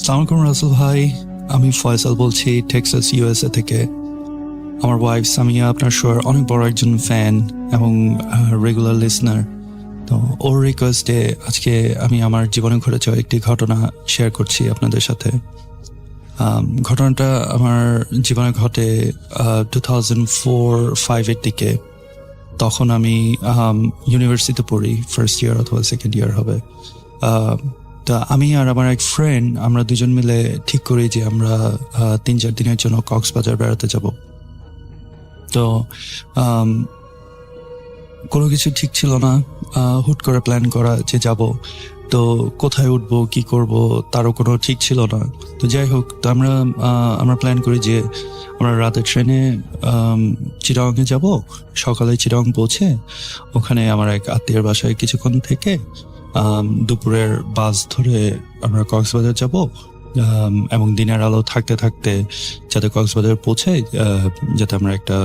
সালাম আলাইকুম রাসেল ভাই, আমি ফয়সাল বলছি টেক্সাস ইউএসএ থেকে। আমার ওয়াইফ সামিয়া আপনার শোর অনেক বড় একজন ফ্যান এবং রেগুলার লিসনার। তো ওর রিকোয়েস্টে আজকে আমি আমার জীবনে ঘটে যাওয়া একটি ঘটনা শেয়ার করছি আপনাদের সাথে। ঘটনাটা আমার জীবনে ঘটে 2004-05 দিকে। তখন আমি ইউনিভার্সিটিতে পড়ি, ফার্স্ট ইয়ার অথবা সেকেন্ড ইয়ার হবে। তা আমি আর আমার এক ফ্রেন্ড, আমরা দুজন মিলে ঠিক করি যে আমরা 3-4 দিনের জন্য কক্সবাজার বেড়াতে যাব। তো কোনো কিছু ঠিক ছিল না, হুট করে প্ল্যান করা যে যাব। তো কোথায় উঠবো, কি করব তারও কোনো ঠিক ছিল না। তো যাই হোক, তো আমরা প্ল্যান করি যে আমরা রাতের ট্রেনে চিটাগংয়ে যাব। সকালে চিটাগং পৌঁছে ওখানে আমার এক আত্মীয়ের বাসায় কিছুক্ষণ থেকে দুপুরের বাস ধরে আমরা কক্সবাজার যাব এবং দিনের আলো থাকতে থাকতে যাতে কক্সবাজার পৌঁছে যাতে আমরা একটা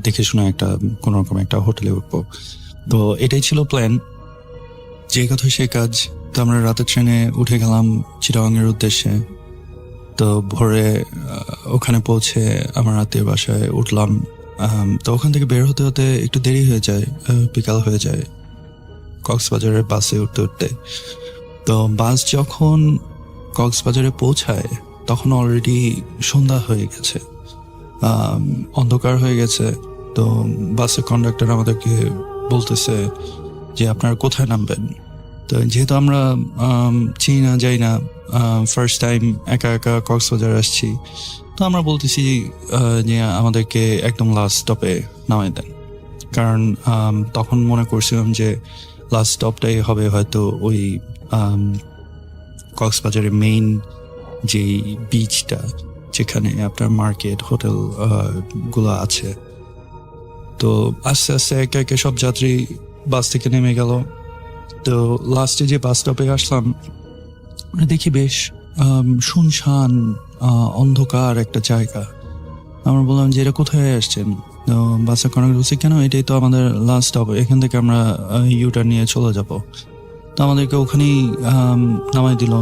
দেখে শুনে একটা কোনো রকম একটা হোটেলে উঠবো। তো এটাই ছিল প্ল্যান, যে কথা সেই কাজ। তো আমরা রাতের ট্রেনে উঠে গেলাম চিটাগংয়ের উদ্দেশ্যে। তো ভোরে ওখানে পৌঁছে আমার আত্মীয়ের বাসায় উঠলাম। তো ওখান থেকে বের হতে হতে একটু দেরি হয়ে যায়, বিকাল হয়ে যায় কক্সবাজারের বাসে উঠতে উঠতে। তো বাস যখন কক্সবাজারে পৌঁছায় তখন অলরেডি সন্ধ্যা হয়ে গেছে, অন্ধকার হয়ে গেছে। তো বাসের কন্ডাক্টর আমাদেরকে বলতেছে যে আপনারা কোথায় নামবেন। তো যেহেতু আমরা চিনি না, যাই না, ফার্স্ট টাইম একা একা কক্সবাজার আসছি, তো আমরা বলতেছি যে আমাদেরকে একদম লাস্ট স্টপে নামাই দেন। কারণ তখন মনে করছিলাম যে লাস্ট স্টপটাই হবে হয়তো ওই কক্সবাজারের মেইন যেই বিচটা, যেখানে আপনার মার্কেট হোটেল গুলো আছে। তো আস্তে আস্তে একে একে সব যাত্রী বাস থেকে নেমে গেল। তো লাস্টে যে বাস স্টপে আসলাম, দেখি বেশ শুনশান অন্ধকার একটা জায়গা। আমরা বললাম যে এটা কোথায় আসছেন। তো বাসের কন্ডাক্টর বলছে কেন, এটাই তো আমাদের লাস্ট স্টপ, এখান থেকে আমরা ইউটার নিয়ে চলে যাব। তো আমাদেরকে ওখানেই নামাই দিল।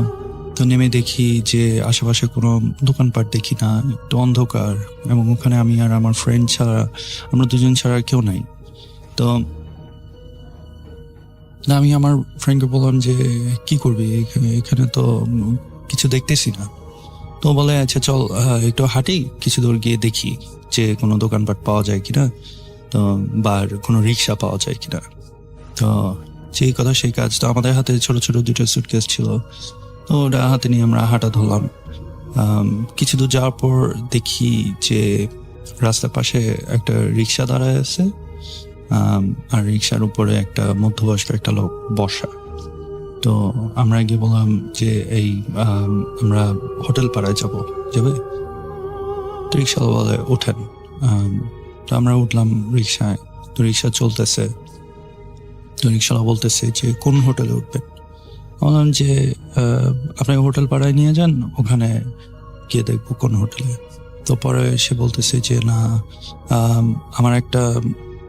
তো নেমে দেখি যে আশেপাশে কোনো দোকানপাট দেখি না, একটু অন্ধকার, এবং ওখানে আমি আর আমার ফ্রেন্ড ছাড়া, আমরা দুজন ছাড়া কেউ নাই। তো আমি আমার ফ্রেন্ডকে বললাম যে কি করবি এখানে তো কিছু দেখতেছি না। তো বলে আচ্ছা চল একটু হাঁটি, কিছু দূর গিয়ে দেখি যে কোনো দোকানপাট পাওয়া যায় কিনা, তো বা কোনো রিক্সা পাওয়া যায় কিনা। তো যেই কথা সেই কাজ। তো আমাদের হাতে ছোট ছোট দুটো সুটকেস ছিল, তো ওটা হাতে নিয়ে আমরা হাঁটা ধরলাম। কিছু দূর যাওয়ার পর দেখি যে রাস্তার পাশে একটা রিক্সা দাঁড়ায় আছে, আর রিক্সার উপরে একটা মধ্যবয়স্ক একটা লোক বসা। তো আমরা গিয়ে বললাম যে এই আমরা হোটেল পাড়ায় যাবে। তো রিক্সাওয়ালা বলে ওঠেন। তো আমরা উঠলাম রিক্সায়। তো রিক্সা চলতেছে। তো রিক্সাওয়ালা বলতেছে যে কোন হোটেলে উঠবেন। বললাম যে আপনাকে হোটেল পাড়ায় নিয়ে যান, ওখানে গিয়ে দেখবো কোন হোটেলে। তো পরে সে বলতেছে যে না, আমার একটা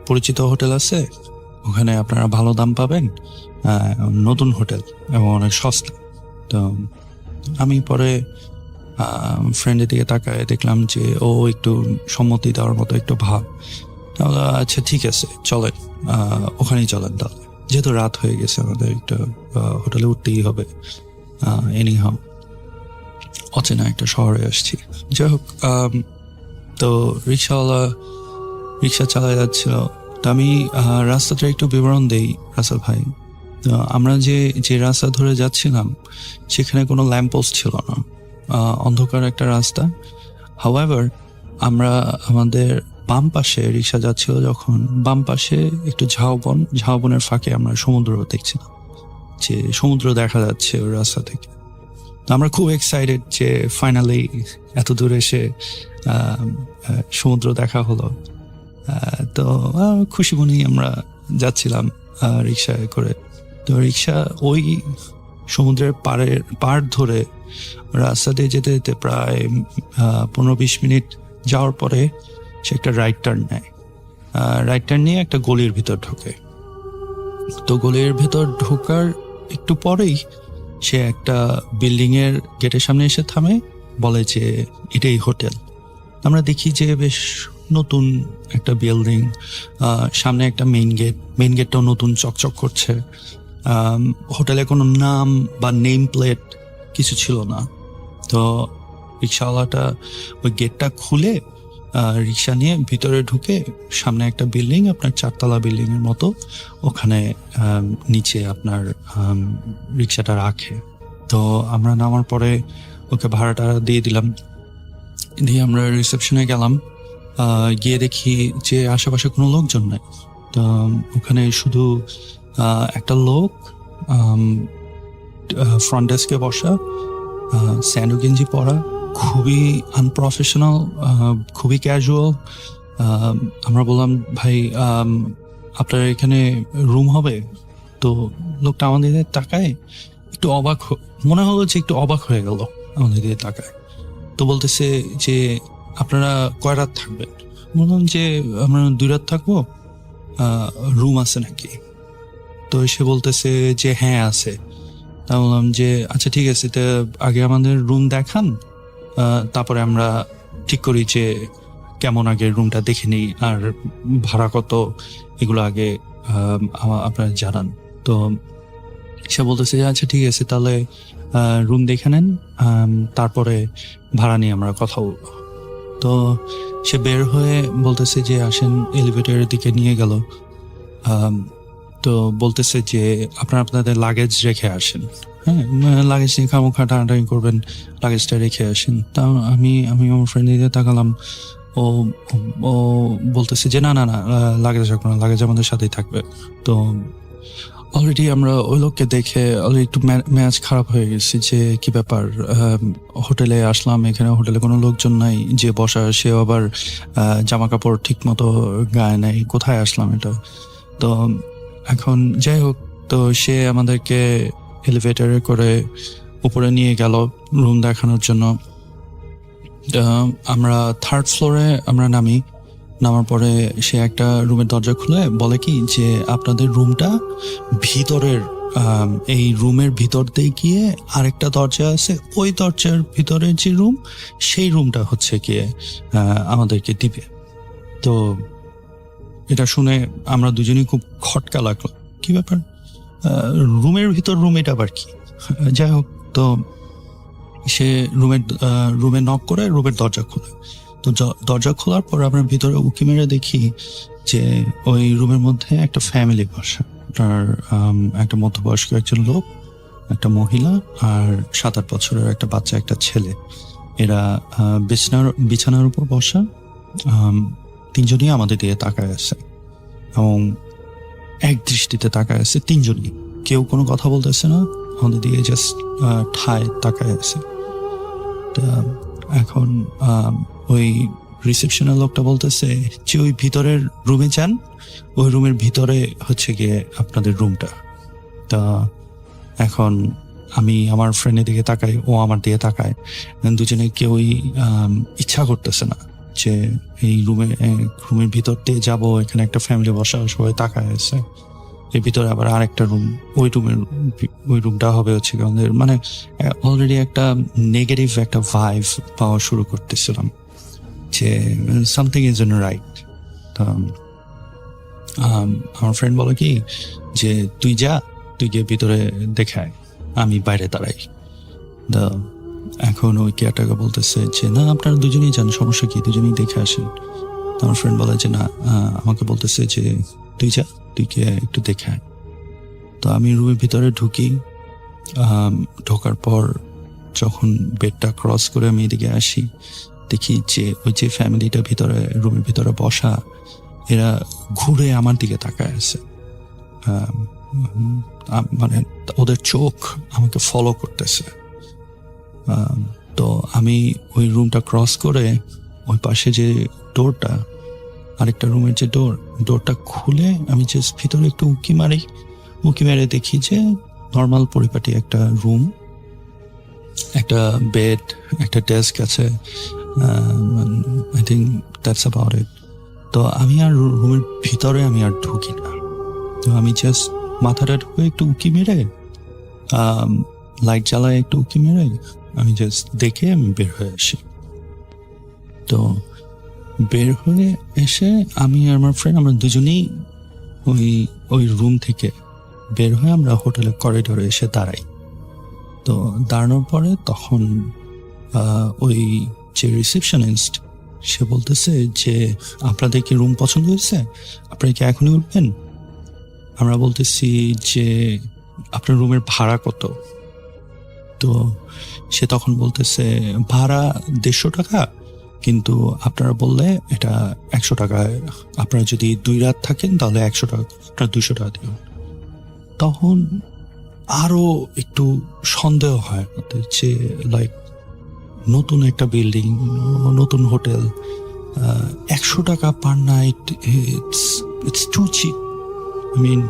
পরিচিত হোটেল আছে, ওখানে আপনারা ভালো দাম পাবেন, নতুন হোটেল এবং অনেক সস্তা। তো আমি পরে ফ্রেন্ডের দিকে তাকায় দেখলাম যে ও একটু সম্মতি দেওয়ার মতো একটু ভাব। তাহলে আচ্ছা ঠিক আছে চলেন, ওখানেই চলেন। তাহলে যেহেতু রাত হয়ে গেছে আমাদের একটা হোটেলে উঠতেই হবে, এনিহাও অচেনা একটা শহরে আসছি। যাই হোক, তো রিক্সাওয়ালা রিক্সা চালায় যাচ্ছিল। তো আমি রাস্তাটা একটু বিবরণ দেই রাসেল ভাই। তো আমরা যে রাস্তা ধরে যাচ্ছিলাম সেখানে কোনো ল্যাম্পপোস্ট ছিল না, অন্ধকার একটা রাস্তা। হাউএভার আমরা আমাদের বাম পাশে রিক্সা যাচ্ছিল যখন, বাম পাশে একটু ঝাউবনের ফাঁকে আমরা সমুদ্র দেখছিলাম, যে সমুদ্র দেখা যাচ্ছে ওই রাস্তা থেকে। তো আমরা খুব এক্সাইটেড যে ফাইনালি এত দূর এসে সমুদ্র দেখা হলো। তো খুশি মনেই আমরা যাচ্ছিলাম রিক্সায় করে। তো রিক্সা ওই সমুদ্রের পাড় ধরে রাস্তা দিয়ে যেতে যেতে প্রায় 15-20 মিনিট যাওয়ার পরে সে একটা রাইট টার্ন নেয়। রাইট টার্ন নিয়ে একটা গলির ভিতর ঢোকে। তো গলির ভেতর ঢোকার একটু পরেই সে একটা বিল্ডিং এর গেটের সামনে এসে থামে, বলে যে এটাই হোটেল। আমরা দেখি যে বেশ নতুন একটা বিল্ডিং, সামনে একটা মেইন গেটটাও নতুন চকচক করছে। হোটেলে কোনো নাম বা নেম প্লেট কিছু ছিল না। তো রিক্সাওয়ালাটা ওই গেটটা খুলে রিক্সা নিয়ে ভিতরে ঢুকে সামনে একটা বিল্ডিং, আপনার 4 তলা বিল্ডিং এর মতো, ওখানে নিচে আপনার রিক্সাটা রাখে। তো আমরা নামার পরে ওকে ভাড়াটা দিয়ে দিলাম, দিয়ে আমরা রিসেপশনে গেলাম। গিয়ে দেখি যে আশেপাশে কোনো লোকজন নাই। তো ওখানে শুধু একটা লোক ফ্রন্ট ডেস্কে বসা, স্যান্ডো গেঞ্জি পরা, খুবই আনপ্রফেশনাল, খুবই ক্যাজুয়াল। আমরা বললাম, ভাই আপনার এখানে রুম হবে? তো লোকটা আমাদের দিকে তাকায়, একটু অবাক, মনে হলো যে একটু অবাক হয়ে গেল আমাদের দিকে তাকায়। তো বলতেছে যে আপনারা কয় রাত থাকবেন? বললাম যে আমরা 2 রাত থাকবো, রুম আছে নাকি? তো সে বলতেছে যে হ্যাঁ আছে। তা বললাম যে আচ্ছা ঠিক আছে, তো আগে আমাদের রুম দেখান, তারপরে আমরা ঠিক করি যে কেমন, আগে রুমটা দেখে নিই, আর ভাড়া কত এগুলো আগে আপনারা জানান। তো সে বলতেছে যে আচ্ছা ঠিক আছে, তাহলে রুম দেখে নেন, তারপরে ভাড়া নিয়ে আমরা কথা বলবো। তো সে বের হয়ে বলতেছে যে আসেন, এলিভেটরের দিকে নিয়ে গেল। তো বলতেছে যে আপনাদের লাগেজ রেখে আসেন। হ্যাঁ, লাগেজ নিয়ে খামোখা টানাটানি করবেন, লাগেজটা রেখে আসেন। তা আমি আমার ফ্রেন্ড দিকে তাকালাম। ও ও বলতেছে যে না না না, লাগেজ রাখবো না, লাগেজ আমাদের সাথেই থাকবে। তো অলরেডি আমরা ওই লোককে দেখে অলরেডি একটু ম্যাচ খারাপ হয়ে গেছি যে কি ব্যাপার, হোটেলে আসলাম, এখানে হোটেলে কোনো লোকজন নাই, যে বসা সে আবার জামা কাপড় ঠিক মতো গায়ে নাই, কোথায় আসলাম এটা। তো এখন যাই হোক, তো সে আমাদেরকে এলিভেটরে করে উপরে নিয়ে গেল রুম দেখানোর জন্য। আমরা 3rd ফ্লোরে আমরা নামার পরে সে একটা রুমের দরজা খুলে বলে কি যে আপনাদের রুমটা ভিতরের, এই রুমের ভিতর দিয়ে গিয়ে আরেকটা দরজা আছে, ওই দরজার ভিতরে যে রুম, সেই রুমটা হচ্ছে গিয়ে আমাদেরকে দিবে। তো এটা শুনে আমরা দুজনেই খুব খটকা লাগলো, কি ব্যাপার, রুমের ভিতর রুম, এটা আবার কি? যাই হোক, তো সে রুমে নক করে রুমের দরজা খোলে। তো দরজা খোলার পর আমরা ভিতরে উঁকি মেরে দেখি যে ওই রুমের মধ্যে একটা ফ্যামিলি বসা, তার একটা মধ্যবয়স্ক একজন লোক, একটা মহিলা, আর 7-8 বছরের একটা বাচ্চা, একটা ছেলে। এরা বিছানার উপর বসা, 3জনই আমাদের দিকে তাকায় আছে, এবং এক দৃষ্টিতে তাকায় আছে 3জনই, কেউ কোনো কথা বলতেছে না, আমাদের দিকে জাস্ট ঠায় তাকায় আছে। এখন ওই রিসেপশনের লোকটা বলতেছে যে ওই ভিতরের রুমে যান, ওই রুমের ভিতরে হচ্ছে গিয়ে আপনাদের রুমটা। তা এখন আমি আমার ফ্রেন্ডের দিকে তাকাই, ও আমার দিকে তাকায়, দুজনে কেউই ইচ্ছা করতেছে না যে এই রুমের ভিতর দিয়ে যাবো, এখানে একটা ফ্যামিলি বসা, সবাই তাকায় আছে, এর ভিতরে আবার আরেকটা রুম, ওই রুমটা হবে হচ্ছে আমাদের, মানে অলরেডি একটা নেগেটিভ একটা ভাইব পাওয়া শুরু করতেছিলাম যে সামথিং ইজ নট রাইট। তো আমার ফ্রেন্ড বলে কি যে তুই গিয়ে ভিতরে দেখায়, আমি বাইরে দাঁড়াই। তো এখন ওই কেয়ারটাকে বলতেছে যে না, আপনারা দুজনেই যান, সমস্যা কি, দুজনেই দেখে আসেন। তো আমার ফ্রেন্ড বলে যে না, আমাকে বলতেছে যে তুই গিয়ে একটু দেখে আয়। তো আমি রুমের ভিতরে ঢুকি, ঢোকার পর যখন বেডটা ক্রস করে আমি এদিকে আসি, দেখি যে ওই যে ফ্যামিলিটা রুমের ভিতরে বসা, এরা ঘুরে আমার দিকে তাকায় আছে, মানে ওদের চোখ আমাকে ফলো করতেছে। তো আমি ওই রুমটা ক্রস করে ওই পাশে যে ডোরটা, আরেকটা রুমের যে ডোরটা খুলে আমি জাস্ট ভিতরে একটু উঁকি মেরে দেখি যে নর্মাল পরিপাটি একটা রুম, একটা বেড, একটা ডেস্ক আছে, I think that's about it. তো আমি আর রুমের ভিতরে আমি আর ঢুকি না। তো আমি জাস্ট মাথাটা ঢুকে একটু উঁকি মেরে লাইট জ্বালায় একটু উঁকি মেরে আমি জাস্ট দেখে আমি বের হয়ে আসি। তো বের হয়ে এসে আমি আর আমার ফ্রেন্ড আমরা দুজনেই ওই ওই রুম থেকে বের হয়ে আমরা হোটেলের করিডোরে এসে দাঁড়াই। তো দাঁড়ানোর পরে তখন ওই যে রিসেপশনিস্ট সে বলতেছে যে আপনাদের কি রুম পছন্দ হয়েছে, আপনারা কি এখনই উঠবেন? আমরা বলতেছি যে আপনার রুমের ভাড়া কত? তো সে তখন বলতেছে ভাড়া 150 টাকা, কিন্তু আপনারা বললে এটা 100 টাকায়, আপনারা যদি 2 রাত থাকেন তাহলে 100 টাকা, আপনারা 200 টাকা দিবেন। তখন আরো একটু সন্দেহ হয় আমাদের যে লাইক নতুন একটা বিল্ডিং, নতুন হোটেল, 100 টাকা per night, it's too cheap. I mean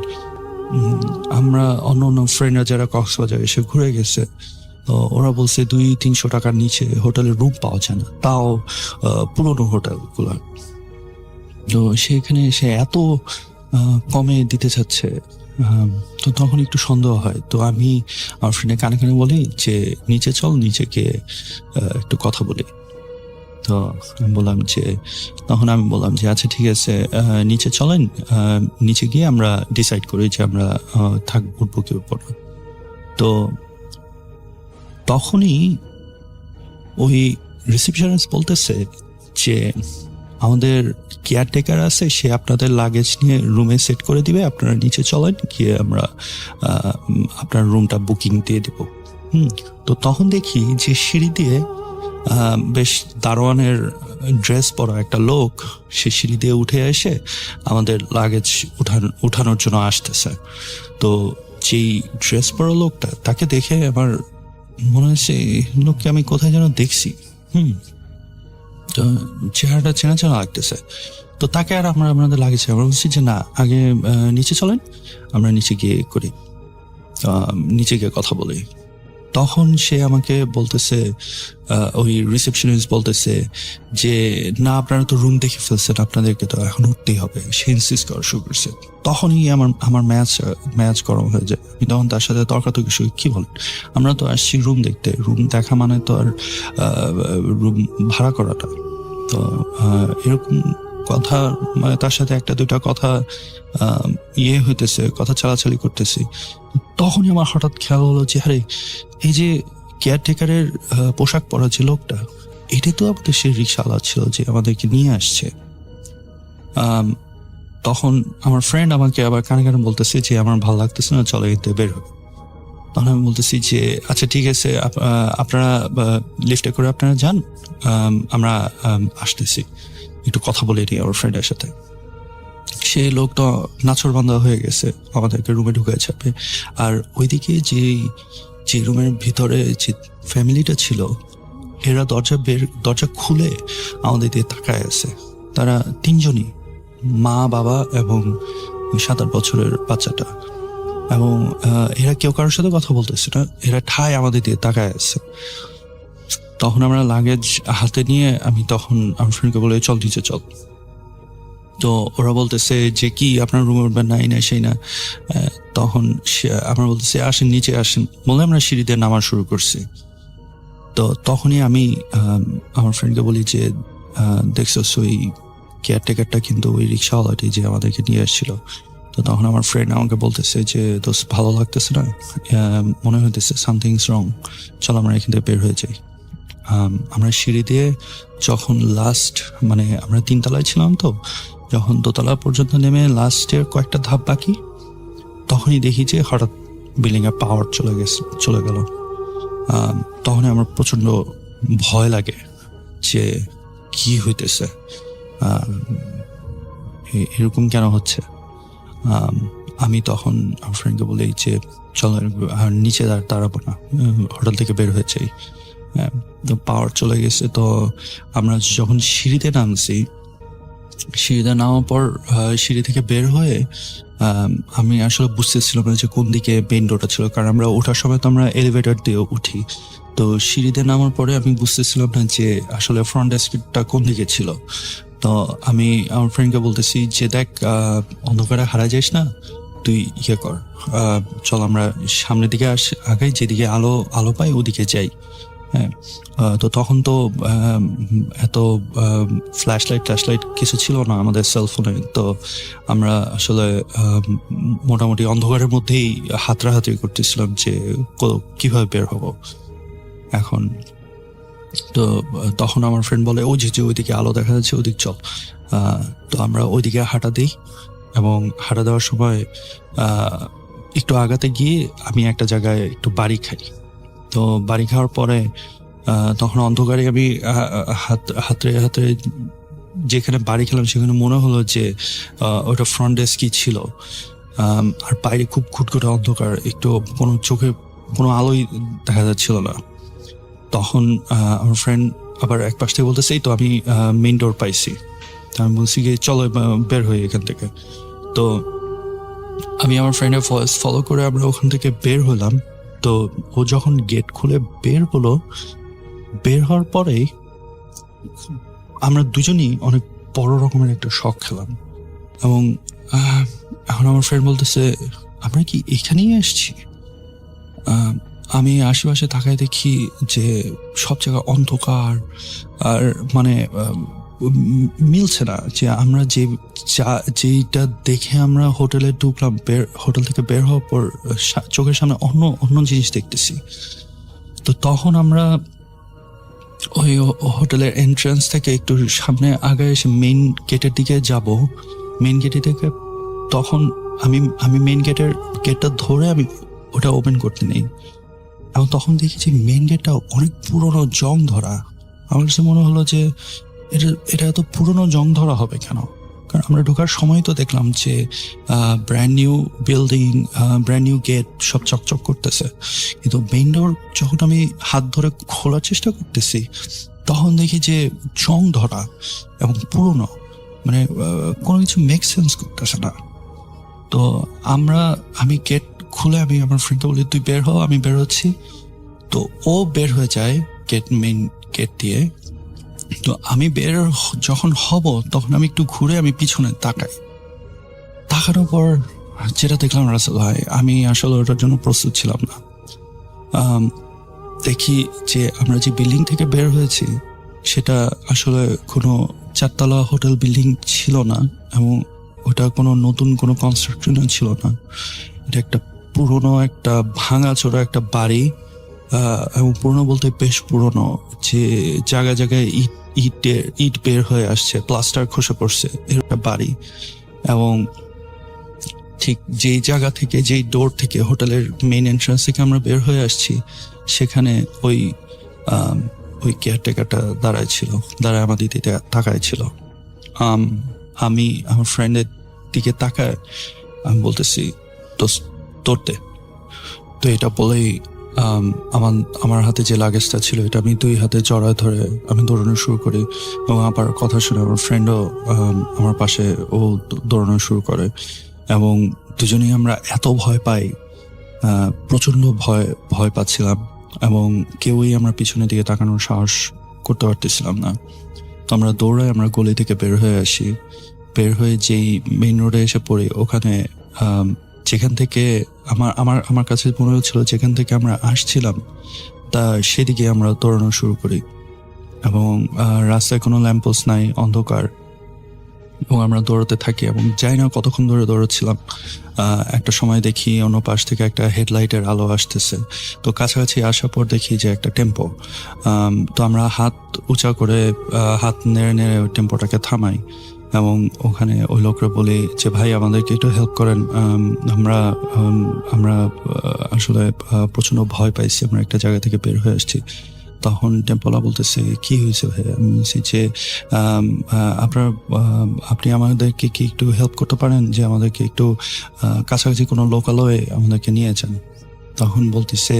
আমরা অন্য ফ্রেন্ডরা যারা কক্সবাজার এসে ঘুরে গেছে তো ওরা বলছে 200-300 টাকার নিচে হোটেলের রুম পাওয়া যায় না, তাও পুরোনো হোটেলগুলো। তো সেখানে সে এত কমে দিতে চাচ্ছে, তো তখন একটু সন্দেহ হয়। তো আমি আমার ফ্রেন্ডের কানে কানে বলি যে নিচে চল, নিচে গিয়ে একটু কথা বলি। তো আমি বললাম যে আচ্ছা ঠিক আছে, নিচে চলেন, নিচে গিয়ে আমরা ডিসাইড করি যে আমরা উঠবো কি উঠবো না। তো তখনই ওই রিসেপশনিস্ট বলতেছে যে আমাদের কেয়ারটেকার আছে, সে আপনাদের লাগেজ নিয়ে রুমে সেট করে দিবে, আপনারা নিচে চলেন, গিয়ে আমরা আপনার রুমটা বুকিং দিয়ে দিব। তো তখন দেখি যে সিঁড়ি দিয়ে বেশ দারোয়ানের ড্রেস পরা একটা লোক সে সিঁড়ি দিয়ে উঠে এসে আমাদের লাগেজ উঠানোর জন্য আসতেছে। তো যেই ড্রেস পরা লোকটা, তাকে দেখে আমার মনে হয়েছে লোককে আমি কোথায় যেন দেখছি। তো চেহারাটা চেনা চেনা লাগতেছে। তো তাকে আর আমাদের লাগেছে, আমরা বলছি যে না, আগে নিচে চলেন, আমরা নিচে গিয়ে করি, নিচে গিয়ে কথা বলি। তখন সে আমাকে বলতেছে, ওই রিসেপশনিস্ট বলতেছে যে না, আপনারা তো রুম দেখে ফেলছেন, আপনাদেরকে তো এখন উঠতেই হবে। সে ইনসিস্ট করা শুরু করছে। তখনই আমার ম্যাচ গরম হয়ে যায়। আমি তখন তার সাথে তর্কাতর্কি শুরু, কি বলেন, আমরা তো আসছি রুম দেখতে, রুম দেখা মানে তো আর রুম ভাড়া করাটা। তো এরকম কথা, মানে তার সাথে একটা দুইটা কথা হইতেছে, কথা চালাচালি করতেছি। তখনই আমার হঠাৎ খেয়াল হলো যে আরে, এই যে কেয়ারটেকারের পোশাক পরা যে লোকটা, এটা তো আমাদের সে রিক্সাওয়ালা ছিল যে আমাদেরকে নিয়ে আসছে। তখন আমার ফ্রেন্ড আমাকে আবার কানে কানে বলতেছে যে আমার ভালো লাগতেছে না, চলো এতে বের হবে। তখন আমি বলতেছি যে আচ্ছা ঠিক আছে, আপনারা লিফটে করে আপনারা যান, আমরা আসতেছি, একটু কথা বলে নিই আমার ফ্রেন্ডের সাথে। সে লোকটা নাছোড়বান্ধা হয়ে গেছে, আমাদেরকে রুমে ঢুকে যাবে। আর ওইদিকে যে রুমের ভিতরে যে ফ্যামিলিটা ছিল, এরা দরজা খুলে আমাদের দিয়ে তাকায় আছে। তারা 3 জনই, মা, বাবা এবং 7-8 বছরের বাচ্চাটা। এবং এরা কেউ কারোর সাথে কথা বলতেছে না, এরা ঠায় আমাদের দিয়ে তাকায় আছে। তখন আমরা লাগেজ হাতে নিয়ে আমি তখন আমার ফ্রেন্ডকে বলে চল নিচে চল। তো ওরা বলতেছে যে কি আপনার রুমে উঠবেন না, এই না সেই না। তখন আমরা বলতেছি আসেন নিচে আসেন, বলে আমরা সিঁড়ি দিয়ে নামা শুরু করছি। তো তখনই আমি আমার ফ্রেন্ডকে বলি যে দেখছো ওই কেয়ারটেকারটা কিন্তু ওই রিক্সাওয়ালাটি যে আমাদেরকে নিয়ে আসছিল। তো তখন আমার ফ্রেন্ড আমাকে বলতেছে যে দোস্ত ভালো লাগতেছে না, মনে হইতেছে সামথিংস রং, চল আমরা এখান থেকে বের হয়ে যাই। আমরা সিঁড়ি দিয়ে যখন লাস্ট, মানে আমরা 3 তলায় ছিলাম, তো যখন 2 তলা পর্যন্ত নেমে লাস্টের কয়েকটা ধাপ বাকি, তখনই দেখি যে হঠাৎ বিল্ডিং এর পাওয়ার চলে গেল। তখন আমার প্রচন্ড ভয় লাগে যে কি হইতেছে, এরকম কেন হচ্ছে। আমি তখন আমার ফ্রেন্ডকে বলি যে চলো নিচে দাঁড়াবো না, হোটেল থেকে বের হয়ে যাই। তো পাওয়ার চলে গেছে। তো আমরা যখন সিঁড়িতে নামছি, সিঁড়িতে নামার পর সিঁড়ি থেকে বের হয়ে আমি আসলে বুঝতেছিলাম না যে কোন দিকে মেইন ডোরটা ছিল, কারণ আমরা ওঠার সময় তো আমরা এলিভেটর দিয়ে উঠি। তো সিঁড়িতে নামার পরে আমি বুঝতেছিলাম না যে আসলে ফ্রন্ট ডেস্কটা কোন দিকে ছিল। তো আমি আমার ফ্রেন্ডকে বলতেছি যে দেখ, অন্ধকারে হারা যাস না, তুই ইয়ে কর, চল আমরা সামনের দিকে আগাই, যেদিকে আলো আলো পাই ওদিকে যাই। হ্যাঁ, তো তখন তো এত ফ্ল্যাশ লাইট কিছু ছিল না আমাদের সেলফোনে। তো আমরা আসলে মোটামুটি অন্ধকারের মধ্যেই হাতড়াহাতড়ি করতেছিলাম যে কিভাবে বের হব এখন। তো তখন আমার ফ্রেন্ড বলে ওই যে ওইদিকে আলো দেখা যাচ্ছে, ওইদিক চল। তো আমরা ওইদিকে হাঁটা দিই, এবং হাঁটা দেওয়ার সময় একটু আগাতে গিয়ে আমি একটা জায়গায় একটু বাড়ি খাই। তো বাড়ি খাওয়ার পরে তখন অন্ধকারে আমি হাতে যেখানে বাড়ি খেলাম সেখানে মনে হলো যে ওটা ফ্রন্ট ডেস্কই ছিল। আর বাইরে খুব খুটখুটে অন্ধকার, একটু কোনো চোখে কোনো আলোই দেখা যাচ্ছিল না। তখন আমার ফ্রেন্ড আবার এক পাশ থেকে বলতেছে এই তো আমি মেইন ডোর পাইছি। আমি বলছি কি চলো বের হই এখান থেকে। তো আমি আমার ফ্রেন্ডের ভয়েস ফলো করে আমরা ওখান থেকে বের হলাম। তো ও যখন গেট খুলে বের হলো, বের হওয়ার পরেই আমরা দুজনই অনেক বড় রকমের একটা শক খেলাম। এবং এখন আমার ফ্রেন্ড বলতেছে আমরা কি এখানেই এসছি? আমি আশেপাশে তাকায় দেখি যে সব জায়গা অন্ধকার, আর মানে মিলছে না যে আমরা যেটা দেখে আমরা হোটেলে ঢুকলাম, হোটেল থেকে বের হওয়ার পর চোখের সামনে অন্য অন্য জিনিস দেখতেছি। তো তখন আমরা ওই হোটেলের এন্ট্রান্স থেকে একটু সামনে আগে এসে মেইন গেটের দিকে যাব। মেইন গেটের দিকে তখন আমি মেইন গেটটা ধরে আমি ওটা ওপেন করতে নেই, এবং তখন দেখি যে মেইন গেটটা অনেক পুরনো জং ধরা। আমার কাছে মনে হলো যে এটা এত পুরনো জং ধরা হবে কেন? কারণ আমরা ঢোকার সময় তো দেখলাম যে brand new building, brand new gate, সব চকচক করতেছে। কিন্তু মেইন ডোর যখন আমি হাত ধরে খোলার চেষ্টা করতেছি তখন দেখি যে জং ধরা এবং পুরনো, মানে কোনো কিছু মেক সেন্স করতেছে না। তো আমি গেট খুলে আমি আমার ফ্রেন্ডকে বলি তুই বের হ, আমি বের হচ্ছি। তো ও বের হয়ে যায় মেইন গেট দিয়ে। তো আমি যখন হব তখন আমি একটু ঘুরে আমি পিছনে তাকানোর পর যেটা দেখলাম রাসেল ভাই, আমি আসলে ওটার জন্য প্রস্তুত ছিলাম না। দেখি যে আমরা যে বিল্ডিং থেকে বের হয়েছি সেটা আসলে কোনো চারতলা হোটেল বিল্ডিং ছিল না, এবং ওটা কোনো নতুন কোনো কনস্ট্রাকশনও ছিল না। এটা একটা পুরনো একটা ভাঙাচোরা একটা বাড়ি, এবং পুরনো বলতে বেশ পুরনো, যে জায়গায় জায়গায় ইট বের হয়ে আসছে, প্লাস্টার খসে পড়ছে, এর একটা বাড়ি। এবং ঠিক যেই জায়গা থেকে, যেই ডোর থেকে, হোটেলের মেইন এন্ট্রান্স থেকে আমরা বের হয়ে আসছি, সেখানে ওই কেয়ারটেকারটা দাঁড়ায় আমাদের দিকে তাকায় ছিল। আমি আমার ফ্রেন্ডের দিকে তাকায় আমি বলতেছি তোরতে। তো এটা বলেই আমার হাতে যে লাগেজটা ছিল এটা আমি দুই হাতে জড়ায় ধরে আমি দৌড়ানো শুরু করি, এবং আবার কথা শুনে আমার ফ্রেন্ডও আমার পাশে ও দৌড়ানো শুরু করে। এবং দুজনেই আমরা এত ভয় পাই, প্রচন্ড ভয় পাচ্ছিলাম, এবং কেউই আমরা পিছনের দিকে তাকানোর সাহস করতে পারতেছিলাম না। তো আমরা দৌড়াই, আমরা গলি থেকে বের হয়ে আসি। বের হয়ে যেই মেইন রোডে এসে পড়ি, ওখানে যেখান থেকে আমার কাছে মনে হচ্ছিল যেখান থেকে আমরা আসছিলাম তা সেদিকে আমরা দৌড়ানো শুরু করি। এবং রাস্তায় কোনো ল্যাম্পপোস্ট নাই, অন্ধকার, এবং আমরা দৌড়াতে থাকি। এবং যাই না কতক্ষণ ধরে দৌড়াচ্ছিলাম, একটা সময় দেখি অন্য পাশ থেকে একটা হেডলাইটের আলো আসতেছে। তো কাছাকাছি আসার পর দেখি যে একটা টেম্পো। তো আমরা হাত উঁচা করে হাত নেড়ে নেড়ে ওই টেম্পোটাকে থামাই, এবং ওখানে ওই লোকরা বলি যে ভাই আমাদেরকে একটু হেল্প করেন, আমরা আসলে প্রচন্ড ভয় পাইছি, আমরা একটা জায়গা থেকে বের হয়ে আসছি। তখন টেম্পোলা বলতেছে কি হয়েছে ভাই? আমি বলছি যে আপনি আমাদেরকে কি একটু হেল্প করতে পারেন, যে আমাদেরকে একটু কাছাকাছি কোনো লোকালয়ে আমাদেরকে নিয়ে যান। তখন বলতেছে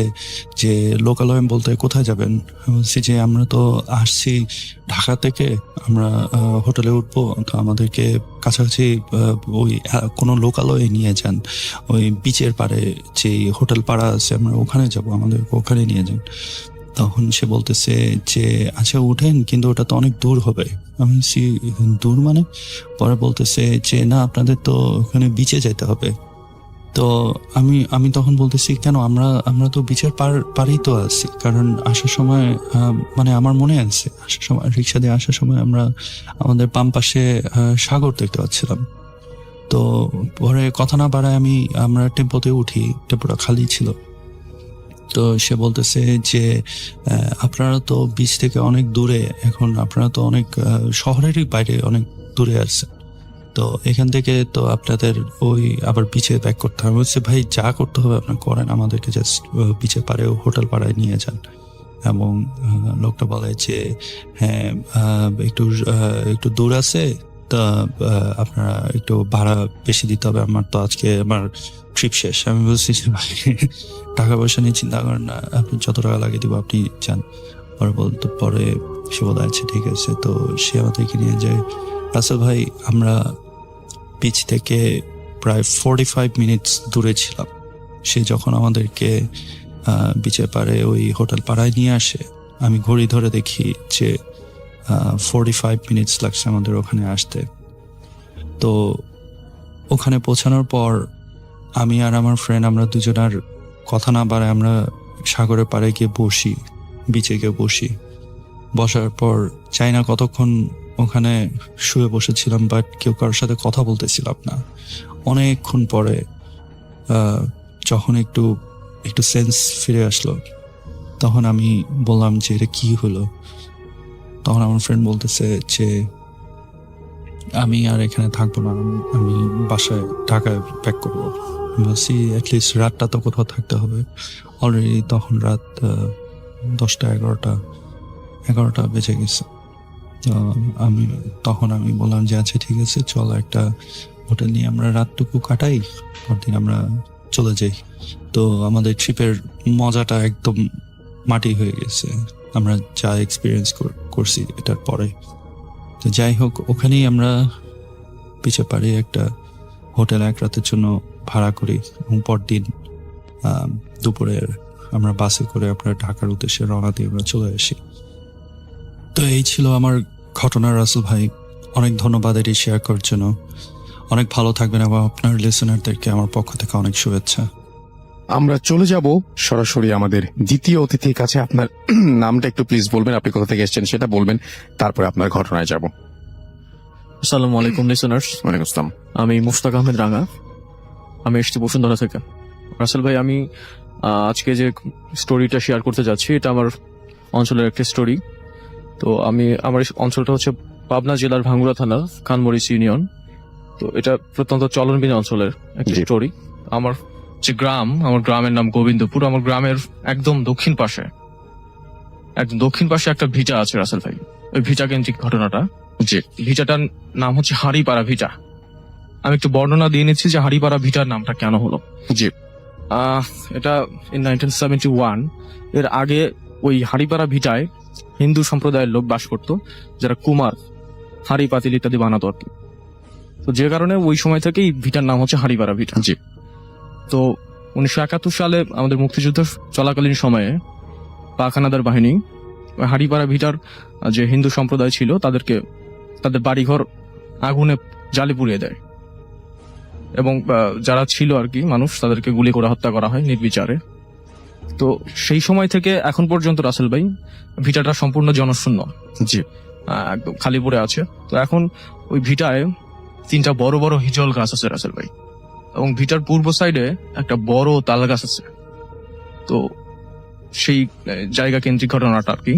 যে লোকালয় বলতে কোথায় যাবেন? বলছি যে আমরা তো আসছি ঢাকা থেকে, আমরা হোটেলে উঠবো, তো আমাদেরকে কাছাকাছি ওই কোনো লোকালয়ে নিয়ে যান, ওই বিচের পাড়ে যে হোটেল পাড়া আছে আমরা ওখানে যাব, আমাদেরকে ওখানে নিয়ে যান। তখন সে বলতেছে যে আচ্ছা উঠেন, কিন্তু ওটা তো অনেক দূর হবে। আমি বলছি দূর মানে? পরে বলতেছে যে না আপনাদের তো ওখানে বিচে যেতে হবে। তো আমি তখন বলতেছি, কেন আমরা তো বিচের পারেই তো আছি, কারণ আসার সময় মানে আমার মনে আছে আসার সময় রিক্সা দিয়ে আসার সময় আমরা আমাদের বাম পাশে সাগর দেখতে পাচ্ছিলাম। তো পরে কথা না বাড়ায় আমরা টেম্পোতে উঠি, টেম্পোটা খালি ছিল। তো সে বলতেছে যে আপনারা তো বিচ থেকে অনেক দূরে, এখন আপনারা তো অনেক শহরেরই বাইরে অনেক দূরে আছেন, তো এখান থেকে তো আপনাদের ওই আবার বিচে ব্যাক করতে হবে। বলছে, ভাই যা করতে হবে আপনার করেন, আমাদেরকে জাস্ট বিচে পাড়েও হোটেল পাড়ায় নিয়ে যান। এবং লোকটা বলে যে হ্যাঁ একটু দূর আছে, তা আপনারা একটু ভাড়া বেশি দিতে হবে, আমার তো আজকে আমার ট্রিপ শেষ। আমি বলছি যে ভাই টাকা পয়সা নিয়ে চিন্তা করেন না, আপনি যত টাকা লাগিয়ে দিব আপনি যান। পরে সে বলে আচ্ছা ঠিক আছে। তো সে আমাদেরকে নিয়ে যায়। রাসেল ভাই, আমরা বিচ থেকে প্রায় 45 মিনিটস দূরে ছিলাম। সে যখন আমাদেরকে বিচের পাড়ে ওই হোটেল পাড়ায় নিয়ে আসে, আমি ঘড়ি ধরে দেখি যে 45 মিনিটস লাগছে আমাদের ওখানে আসতে। তো ওখানে পৌঁছানোর পর আমি আর আমার ফ্রেন্ড আমরা দুজনের কথা না বাড়ায় আমরা সাগরের পাড়ে গিয়ে বসি, বিচে গিয়ে বসি। বসার পর চাই না কতক্ষণ ওখানে শুয়ে বসেছিলাম, বাট কেউ কারোর সাথে কথা বলতেছিলাম না। অনেকক্ষণ পরে যখন একটু সেন্স ফিরে আসলো, তখন আমি বললাম যে এটা কি হলো। তখন আমার ফ্রেন্ড বলতেছে যে আমি আর এখানে থাকবো না, আমি বাসায় ঢাকায় ব্যাক করবো। বলছি অ্যাটলিস্ট রাতটা তো কোথাও থাকতে হবে। অলরেডি তখন রাত 10টা 11টা বেজে গেছে। তখন আমি বললাম যে আচ্ছা ঠিক আছে, চলো একটা হোটেল নিয়ে আমরা রাতটুকু কাটাই, পরদিন আমরা চলে যাই। তো আমাদের ট্রিপের মজাটা একদম মাটি হয়ে গেছে, আমরা যা এক্সপিরিয়েন্স করছি এটার পরে। তো যাই হোক, ওখানেই আমরা পিছে পাড়ে একটা হোটেল এক রাতের জন্য ভাড়া করি এবং পরদিন দুপুরে আমরা বাসে করে আমরা ঢাকার উদ্দেশ্যে রওনা দিয়ে আমরা চলে আসি। তো এই ছিল আমার ঘটনা রাসেল ভাই, অনেক ধন্যবাদ এটি শেয়ার করার জন্য। অনেক ভালো থাকবেন এবং আপনার লিসেনারদেরকে আমার পক্ষ থেকে অনেক শুভেচ্ছা। আমরা চলে যাব সরাসরি আমাদের দ্বিতীয় অতিথির কাছে। আপনার নামটা একটু প্লিজ বলবেন, আপনি কোথা থেকে এসেছেন সেটা বলবেন, তারপরে আপনার ঘটনায় যাব। আসসালামু আলাইকুম লিসেনার্স, ওয়ালাইকুম আসসালাম। আমি মুশতাক আহমেদ রাঙা, আমি এসেছি বসুন্ধরা থেকে। রাসেল ভাই, আমি আজকে যে স্টোরিটা শেয়ার করতে যাচ্ছি এটা আমার অঞ্চলের একটা স্টোরি। তো আমার অঞ্চলটা হচ্ছে পাবনা জেলার ভাঙ্গুড়া থানার খানমরিচ ইউনিয়ন। তো এটা প্রত্যন্ত চলনবিল অঞ্চলের একটা স্টোরি। আমার যে আমার গ্রামের নাম গোবিন্দপুর। আমার গ্রামের একদম দক্ষিণ পাশে একটা ভিটা আছে রাসেল ভাই। ওই ভিটা কেন্দ্রিক ঘটনাটা। জি। ভিটাটার নাম হচ্ছে হাড়িপাড়া ভিটা। আমি একটু বর্ণনা দিয়ে নিচ্ছি যে হাড়িপাড়া ভিটার নামটা কেন হলো। জি। এটা ইন 1971 এর আগে ওই হাড়িপাড়া ভিটায় হিন্দু সম্প্রদায়ের লোক বাস করতো, যারা কুমার, হাড়ি পাতিল ইত্যাদি বানাতো আর কি। তো যে কারণে ওই সময় থেকেই ভিটার নাম হচ্ছে হাড়িপাড়া ভিটা। জি। তো 1971 সালে আমাদের মুক্তিযুদ্ধ চলাকালীন সময়ে পাক হানাদার বাহিনী হাড়িপাড়া ভিটার যে হিন্দু সম্প্রদায় ছিল তাদের বাড়িঘর আগুনে জ্বালে পুড়িয়ে দেয় এবং যারা ছিল আর কি মানুষ, তাদেরকে গুলি করে হত্যা করা হয় নির্বিচারে। তো সেই সময় থেকে এখন পর্যন্ত রাসেল ভাই ভিটাটা সম্পূর্ণ জনশূন্য। জি। একদম খালি পড়ে আছে। তো এখন ওই ভিটায় 3টা বড় বড় হিজল গাছ আছে রাসেল ভাই, এবং ভিটার পূর্ব সাইডে একটা বড় তাল গাছ আছে। তো সেই জায়গা কেন্দ্রিক ঘটনাটা আর কি।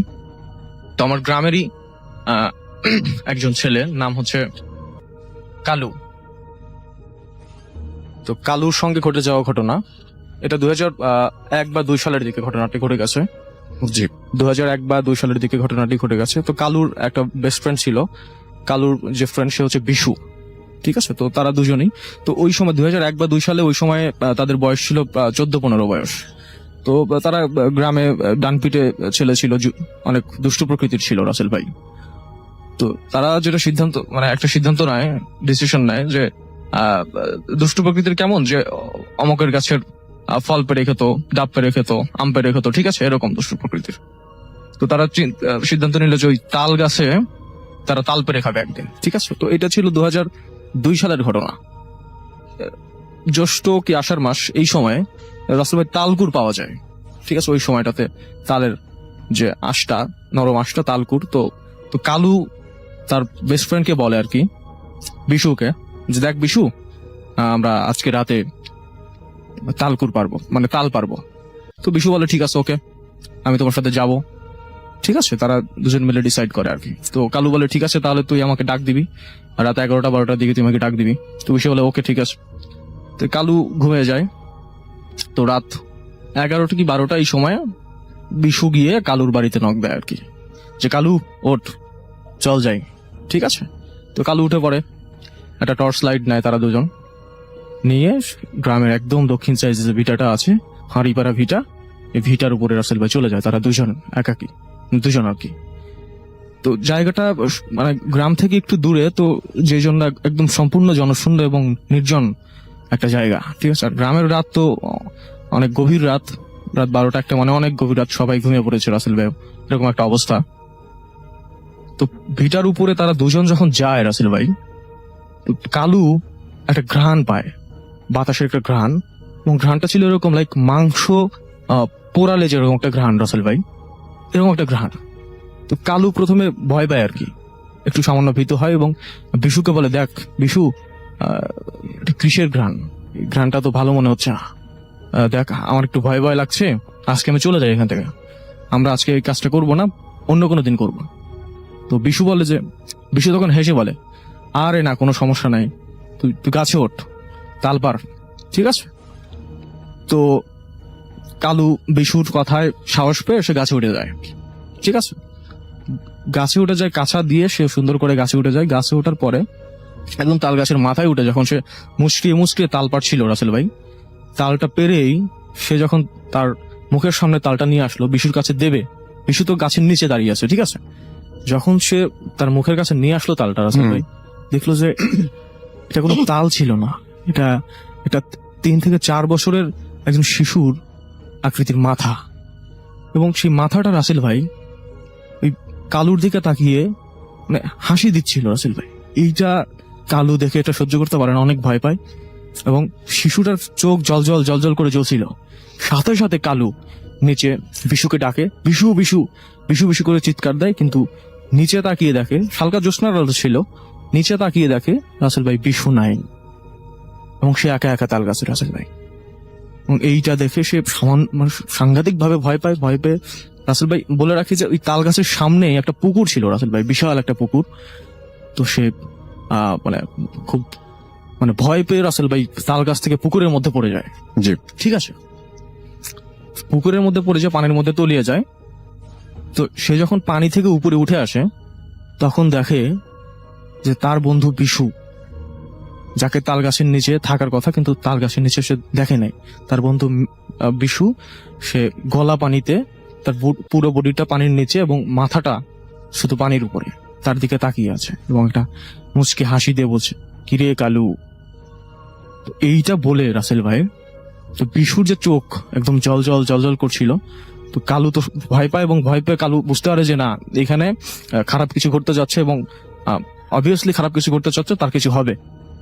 তো আমার গ্রামেরই একজন ছেলে, নাম হচ্ছে কালু। তো কালুর সঙ্গে ঘটে যাওয়া ঘটনা, এটা 2001 বা 2 সালের দিকে ঘটনাটি ঘটে গেছে। জি। 2001 বা 2 সালের দিকে ঘটনাটি ঘটে গেছে। তো কালুর একটা বেস্ট ফ্রেন্ড ছিল। কালুর যে ফ্রেন্ড সে হচ্ছে বিশু, ঠিক আছে। তো তারা দুজনেই, তো ওই সময় 2001 বা 2 সালে ওই সময় তাদের বয়স ছিল 14-15 বয়স। তো তারা গ্রামে ডানপিটে ছেলে ছিল, অনেক দুষ্টু প্রকৃতির ছিল রাসেল ভাই। তো তারা যেটা একটা সিদ্ধান্ত নেয়, ডিসিশন নেয় যে দুষ্টু প্রকৃতির কেমন, যে অমকের গাছের ফল পেড়ে খেত, ডাব পেড়ে খেত, আম পেড়ে খেত, ঠিক আছে, এরকম দুষ্টু প্রকৃতির। তো তারা সিদ্ধান্ত নিল যে ওই তাল গাছে তারা তাল পেড়ে খাবে একদিন, ঠিক আছে। তো এটা ছিল 2002 সালের ঘটনা। জ্যৈষ্ঠ কি আষাঢ় মাস, এই সময়ে রাসেল ভাই তালকুর পাওয়া যায়। ঠিক আছে, ওই সময়টাতে তালের যে আঁশটা, নরম আঁশটা, তালকুর। তো তো কালু তার বেস্ট ফ্রেন্ডকে বলে আর কি, বিশুকে, যে দেখ বিশু, আমরা আজকে রাতে তালকুর পারবো, মানে তাল পারবো। তো বিশু বলে ঠিক আছে, ওকে, আমি তোমার সাথে যাব। ঠিক আছে, তারা দুজন মিলে ডিসাইড করে আর কি। তো কালু বলে ঠিক আছে, তাহলে তুই আমাকে ডাক দিবি, রাত 11টা-12টার দিকে তুই আমাকে ডাক দিবি। তো বিশু বলে ওকে ঠিক আছে। তো কালু ঘুমিয়ে যায়। তো রাত 11টা কি 12টা এই সময় বিশু গিয়ে কালুর বাড়িতে নক দেয় আর কি, যে কালু ওঠ, চল যাই। ঠিক আছে, তো কালু উঠে পড়ে, একটা টর্চ লাইট নেয় তারা দুজন, নিয়ে গ্রামের একদম দক্ষিণ সাইডে যে ভিটাটা আছে, হাঁড়িপাড়া ভিটা, এই ভিটার উপরে রাসেল ভাই চলে যায়। তারা দুজন একাকি, দুজন আর কি। তো জায়গাটা মানে গ্রাম থেকে একটু দূরে, তো যে জন্য একদম সম্পূর্ণ জনশূন্য এবং নির্জন একটা জায়গা। ঠিক আছে, আর গ্রামের রাত তো অনেক গভীর রাত, রাত 12টা-1টা, মানে অনেক গভীর রাত, সবাই ঘুমিয়ে পড়েছে, রাসেল ভাই এরকম একটা অবস্থা। তো ভিটার উপরে তারা দুজন যখন যায় রাসেল ভাই, তো কালু একটা ঘ্রাণ পায়, বাতাসের একটা ঘ্রাণ, এবং ঘ্রাণটা ছিল এরকম লাইক মাংস পোড়ালে যেরকম একটা ঘ্রাণ, রাসেল ভাই এরকম একটা ঘ্রাণ। তো কালু প্রথমে ভয় পায় আর কি, একটু সামান্য ভীত হয়, এবং বিশুকে বলে দেখ বিশু, এটা কিসের ঘ্রাণ, এই ঘ্রাণটা তো ভালো মনে হচ্ছে না, দেখ আমার একটু ভয় ভয় লাগছে, আজকে আমি চলে যাই এখান থেকে, আমরা আজকে এই কাজটা করবো না, অন্য কোনো দিন করবো। তো বিশু বলে যে, বিশু তখন হেসে বলে, আরে না, কোনো সমস্যা নাই, তুই তুই গাছে ওঠ, তাল পার। ঠিক আছে, তো কালু বিশুর কথায় সাহস পেয়ে সে গাছে উঠে যায়। ঠিক আছে, গাছে উঠে যায়, কাছা দিয়ে সে সুন্দর করে গাছে উঠে যায়। গাছে ওঠার পরে একদম তাল গাছের মাথায় উঠে যখন সে মুচকিয়ে মুচকিয়ে তাল পাড়ছিল রাসেল ভাই, তালটা পেরেই সে যখন তার মুখের সামনে তালটা নিয়ে আসলো বিশুর কাছে দেবে, বিশু তো গাছের নিচে দাঁড়িয়ে আছে। ঠিক আছে, যখন সে তার মুখের কাছে নিয়ে আসলো তালটা, রাসেল ভাই দেখলো যে এটা কোনো তাল ছিল না, এটা এটা 3 থেকে 4 বছরের একজন শিশুর আকৃতির মাথা, এবং সেই মাথাটা রাসেল ভাই ওই কালুর দিকে তাকিয়ে মানে হাসি দিচ্ছিল রাসেল ভাই। এইটা কালু দেখে এটা সহ্য করতে পারে না, অনেক ভয় পায়, এবং শিশুটার চোখ জল জল করে জ্বলছিল। সাথে সাথে কালু নিচে বিশুকে ডাকে, বিশু বিশু বিশু বিশু করে চিৎকার দেয়, কিন্তু নিচে তাকিয়ে দেখে, হালকা জ্যোৎস্নার আলো ছিল, নিচে তাকিয়ে দেখে রাসেল ভাই বিশু নাই, এবং সে একা একা তাল গাছে রাসেল ভাই। এবং এইটা দেখে সে সাংঘাতিক ভাবে ভয় পায়। ভয় পেয়ে রাসেল ভাই বলে রাখি যে ওই তাল গাছের সামনে একটা পুকুর ছিল রাসেল ভাই, বিশাল একটা পুকুর। তো সে মানে খুব মানে ভয় পেয়ে রাসেল ভাই তাল গাছ থেকে পুকুরের মধ্যে পড়ে যায়। জি, ঠিক আছে, পুকুরের মধ্যে পড়ে যায়, পানির মধ্যে তলিয়ে যায়। তো সে যখন পানি থেকে উপরে উঠে আসে, তখন দেখে যে তার বন্ধু বিশু, যাকে তাল গাছের নিচে থাকার কথা কিন্তু তাল গাছের নিচে সে দেখে নাই, তার বন্ধু বিশু, সে গলা পানিতে, তার পুরো বডিটা পানির নিচে এবং মাথাটা শুধু পানির উপরে তার দিকে তাকিয়ে আছে, এবং একটা মুচকি হাসি দিয়ে বলছে, কিরে কালু। তো এইটা বলে রাসেল ভাই, তো বিশুর যে চোখ একদম জল জল করছিল, তো কালু তো ভয় পায়, এবং ভয় পেয়ে কালু বুঝতে পারে যে না, এখানে খারাপ কিছু ঘটতে যাচ্ছে, এবং অবভিয়াসলি খারাপ কিছু ঘটতে যাচ্ছে, তার কিছু হবে।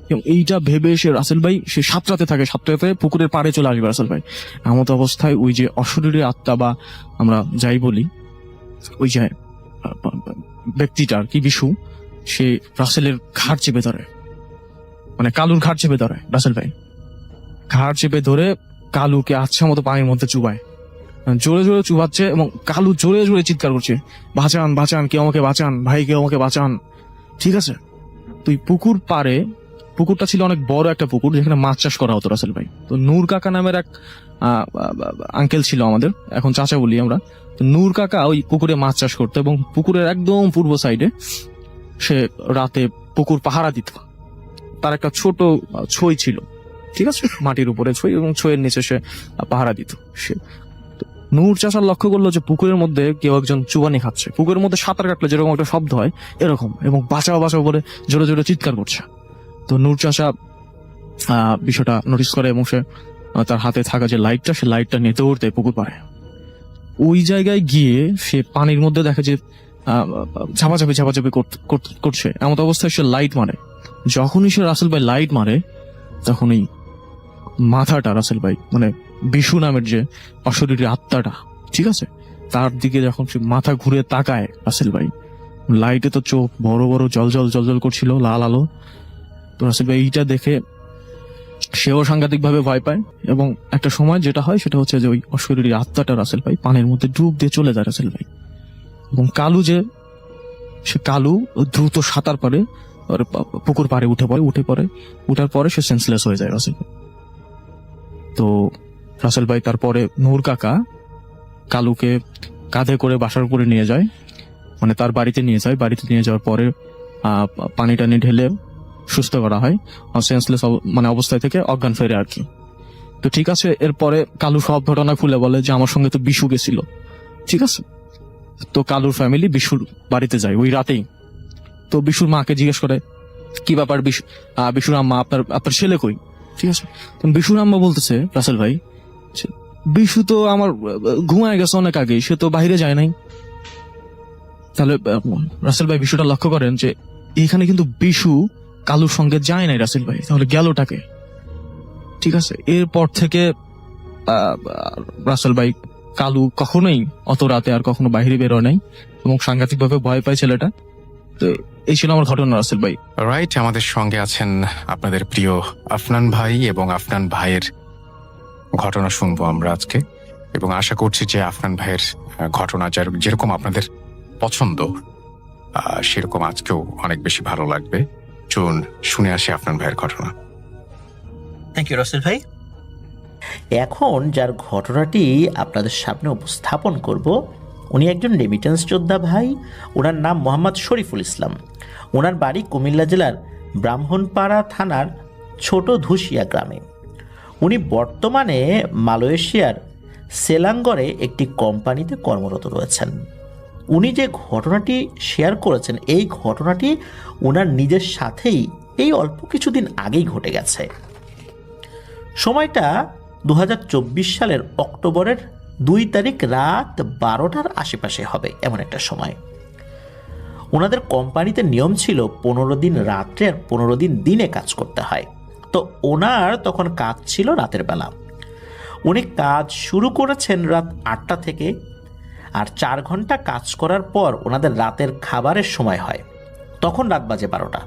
এবং এইটা ভেবে সে রাসেল ভাই সে সাতটাতে পুকুরের পাড়ে চলে আসবে রাসেল ভাই। এমত অবস্থায় ওই যে অশরীরী আত্মা বা আমরা যাই বলি, ওই যে ব্যক্তিটা আর কি, বিশু, সে রাসেলের ঘাড় চেপে ধরে, মানে কালুর ঘাড় চেপে ধরে রাসেল ভাই, ঘাড় চেপে ধরে কালুকে আচ্ছা মতো পানির মধ্যে চুবায়, জোরে জোরে চুবাচ্ছে, এবং কালু জোরে জোরে চিৎকার করছে, বাঁচান বাঁচান, কেউ আমাকে বাঁচান, ভাই কেউ আমাকে বাঁচান। ঠিক আছে, তুই পুকুর পাড়ে, পুকুরটা ছিল অনেক বড় একটা পুকুর যেখানে মাছ চাষ করা হতো রাসেল ভাই। তো নূর কাকা নামের এক আঙ্কেল ছিল আমাদের, এখন চাচা বলি আমরা। তো নূর কাকা ওই পুকুরে মাছ চাষ করতো, এবং পুকুরের একদম পূর্ব সাইডে সে রাতে পুকুর পাহারা দিত। তার একটা ছোট ছই ছিল, ঠিক আছে, মাটির উপরে ছই, এবং ছইয়ের নিচে সে পাহারা দিত। সে নূর চাষার লক্ষ্য করলো যে পুকুরের মধ্যে কেউ একজন চুবানি খাচ্ছে, পুকুরের মধ্যে সাঁতার কাটলে যেরকম একটা শব্দ হয় এরকম, এবং বাঁচাও বাঁচাও বলে জোরে জোরে চিৎকার করছে। তো নূর চাষা বিষয়টা নোটিস করে, এবং সে তার হাতে থাকা যে লাইটটা, সে লাইটটা নিয়ে দৌড়তে পুকুর পাড়ে। ওই জায়গায় গিয়ে সে পানির মধ্যে দেখে যে ঝাপাঝাপি করছে। এমন অবস্থায় সে লাইট মারে। যখনই সে রাসেল ভাই লাইট মারে, তখনই মাথাটা রাসেল ভাই, মানে বিশু নামের যে অশরীরী আত্মাটা, ঠিক আছে, তার দিকে যখন সে মাথা ঘুরে তাকায় রাসেল ভাই, লাইটে তো চোখ বড় বড় জল করছিল, লাল আলো। তো রাসেল ভাই এইটা দেখে সেও সাংঘাতিক ভাবে ভয় পায়, এবং একটা সময় যেটা হয় সেটা হচ্ছে যে ওই অশরীরী আত্মাটা রাসেল ভাই পানির মধ্যে ডুব দিয়ে চলে যায় রাসেল ভাই। এবং কালু দ্রুত সাঁতার পারে, আর পুকুর পাড়ে উঠার পরে সে সেন্সলেস হয়ে যায় রাসেল ভাই। তো রাসেল ভাই তারপরে নূর কাকা কালুকে কাঁধে করে বাসার উপরে নিয়ে যায়, মানে তার বাড়িতে নিয়ে যাওয়ার পরে পানি টানি ঢেলে সুস্থ করা হয়, সেন্সলেস মানে অবস্থায় থেকে অজ্ঞান ফেরে আর কি। তো ঠিক আছে, এরপরে কালু সব ঘটনা খুলে বলে যে আমার সঙ্গে তো বিশু গেছিল, ঠিক আছে। তো কালুর ফ্যামিলি বিশুর বাড়িতে যায় ওই রাতেই। তো বিশুর মাকে জিজ্ঞেস করে কি ব্যাপার বিশুর আম্মা, আপনার ছেলে কই, ঠিক আছে। তো বিশুর আম্মা বলতেছে রাসেল ভাই, বিশু তো আমার ঘুমায় গেছে অনেক আগে, সে তো বাইরে যায় নাই। তাহলে রাসেল ভাই বিষয়টা লক্ষ্য করেন যে এখানে কিন্তু বিশু কালুর সঙ্গে যায় নাই রাসেল ভাই, তাহলে গেলটাকে, ঠিক আছে। এরপর থেকে রাসেল ভাই কালু কখনোই অত রাতে আর কখনো বাইরে বেরোয় নাই, এবং সাংঘাতিক ভাবে ভয় পায় ছেলেটা। তো এই ছিল আমার ঘটনা রাসেল ভাই। রাইট, আমাদের সঙ্গে আছেন আপনাদের প্রিয় আফনান ভাই, এবং আফনান ভাইয়ের ঘটনা শুনবো আমরা আজকে, এবং আশা করছি যে আফনান ভাইয়ের ঘটনা যেরকম আপনাদের পছন্দ সেরকম আজকেও অনেক বেশি ভালো লাগবে। চলুন শুনে আসি আফনান ভাইয়ের ঘটনা। থ্যাংক ইউ রাসেল ভাই। এখন যার ঘটনাটি আপনাদের সামনে উপস্থাপন করব, উনি একজন রেমিটেন্স যোদ্ধা ভাই। ওনার নাম মোহাম্মদ শরীফুল ইসলাম। ওনার বাড়ি কুমিল্লা জেলার ব্রাহ্মণপাড়া থানার ছোট ধুসিয়া গ্রামে। উনি বর্তমানে মালয়েশিয়ার সেলাঙ্গরে একটি কোম্পানিতে কর্মরত রয়েছেন। উনি যে ঘটনাটি শেয়ার করেছেন, এই ঘটনাটি ওনার নিজের সাথেই এই অল্প কিছুদিন আগেই ঘটে গেছে। সময়টা 2024 সালের অক্টোবরের 2 তারিখ রাত 12টার আশেপাশে হবে, এমন একটা সময়। ওনাদের কোম্পানিতে নিয়ম ছিল 15 দিন রাত্রে আর 15 দিন দিনে কাজ করতে হয়। তো ওনার তখন কাজ ছিল রাতের বেলা। উনি কাজ শুরু করেছেন রাত 8টা থেকে, আর 4 ঘন্টা কাজ করার পর ওনাদের রাতের খাবারের সময় হয়, তখন রাত বাজে 12টা।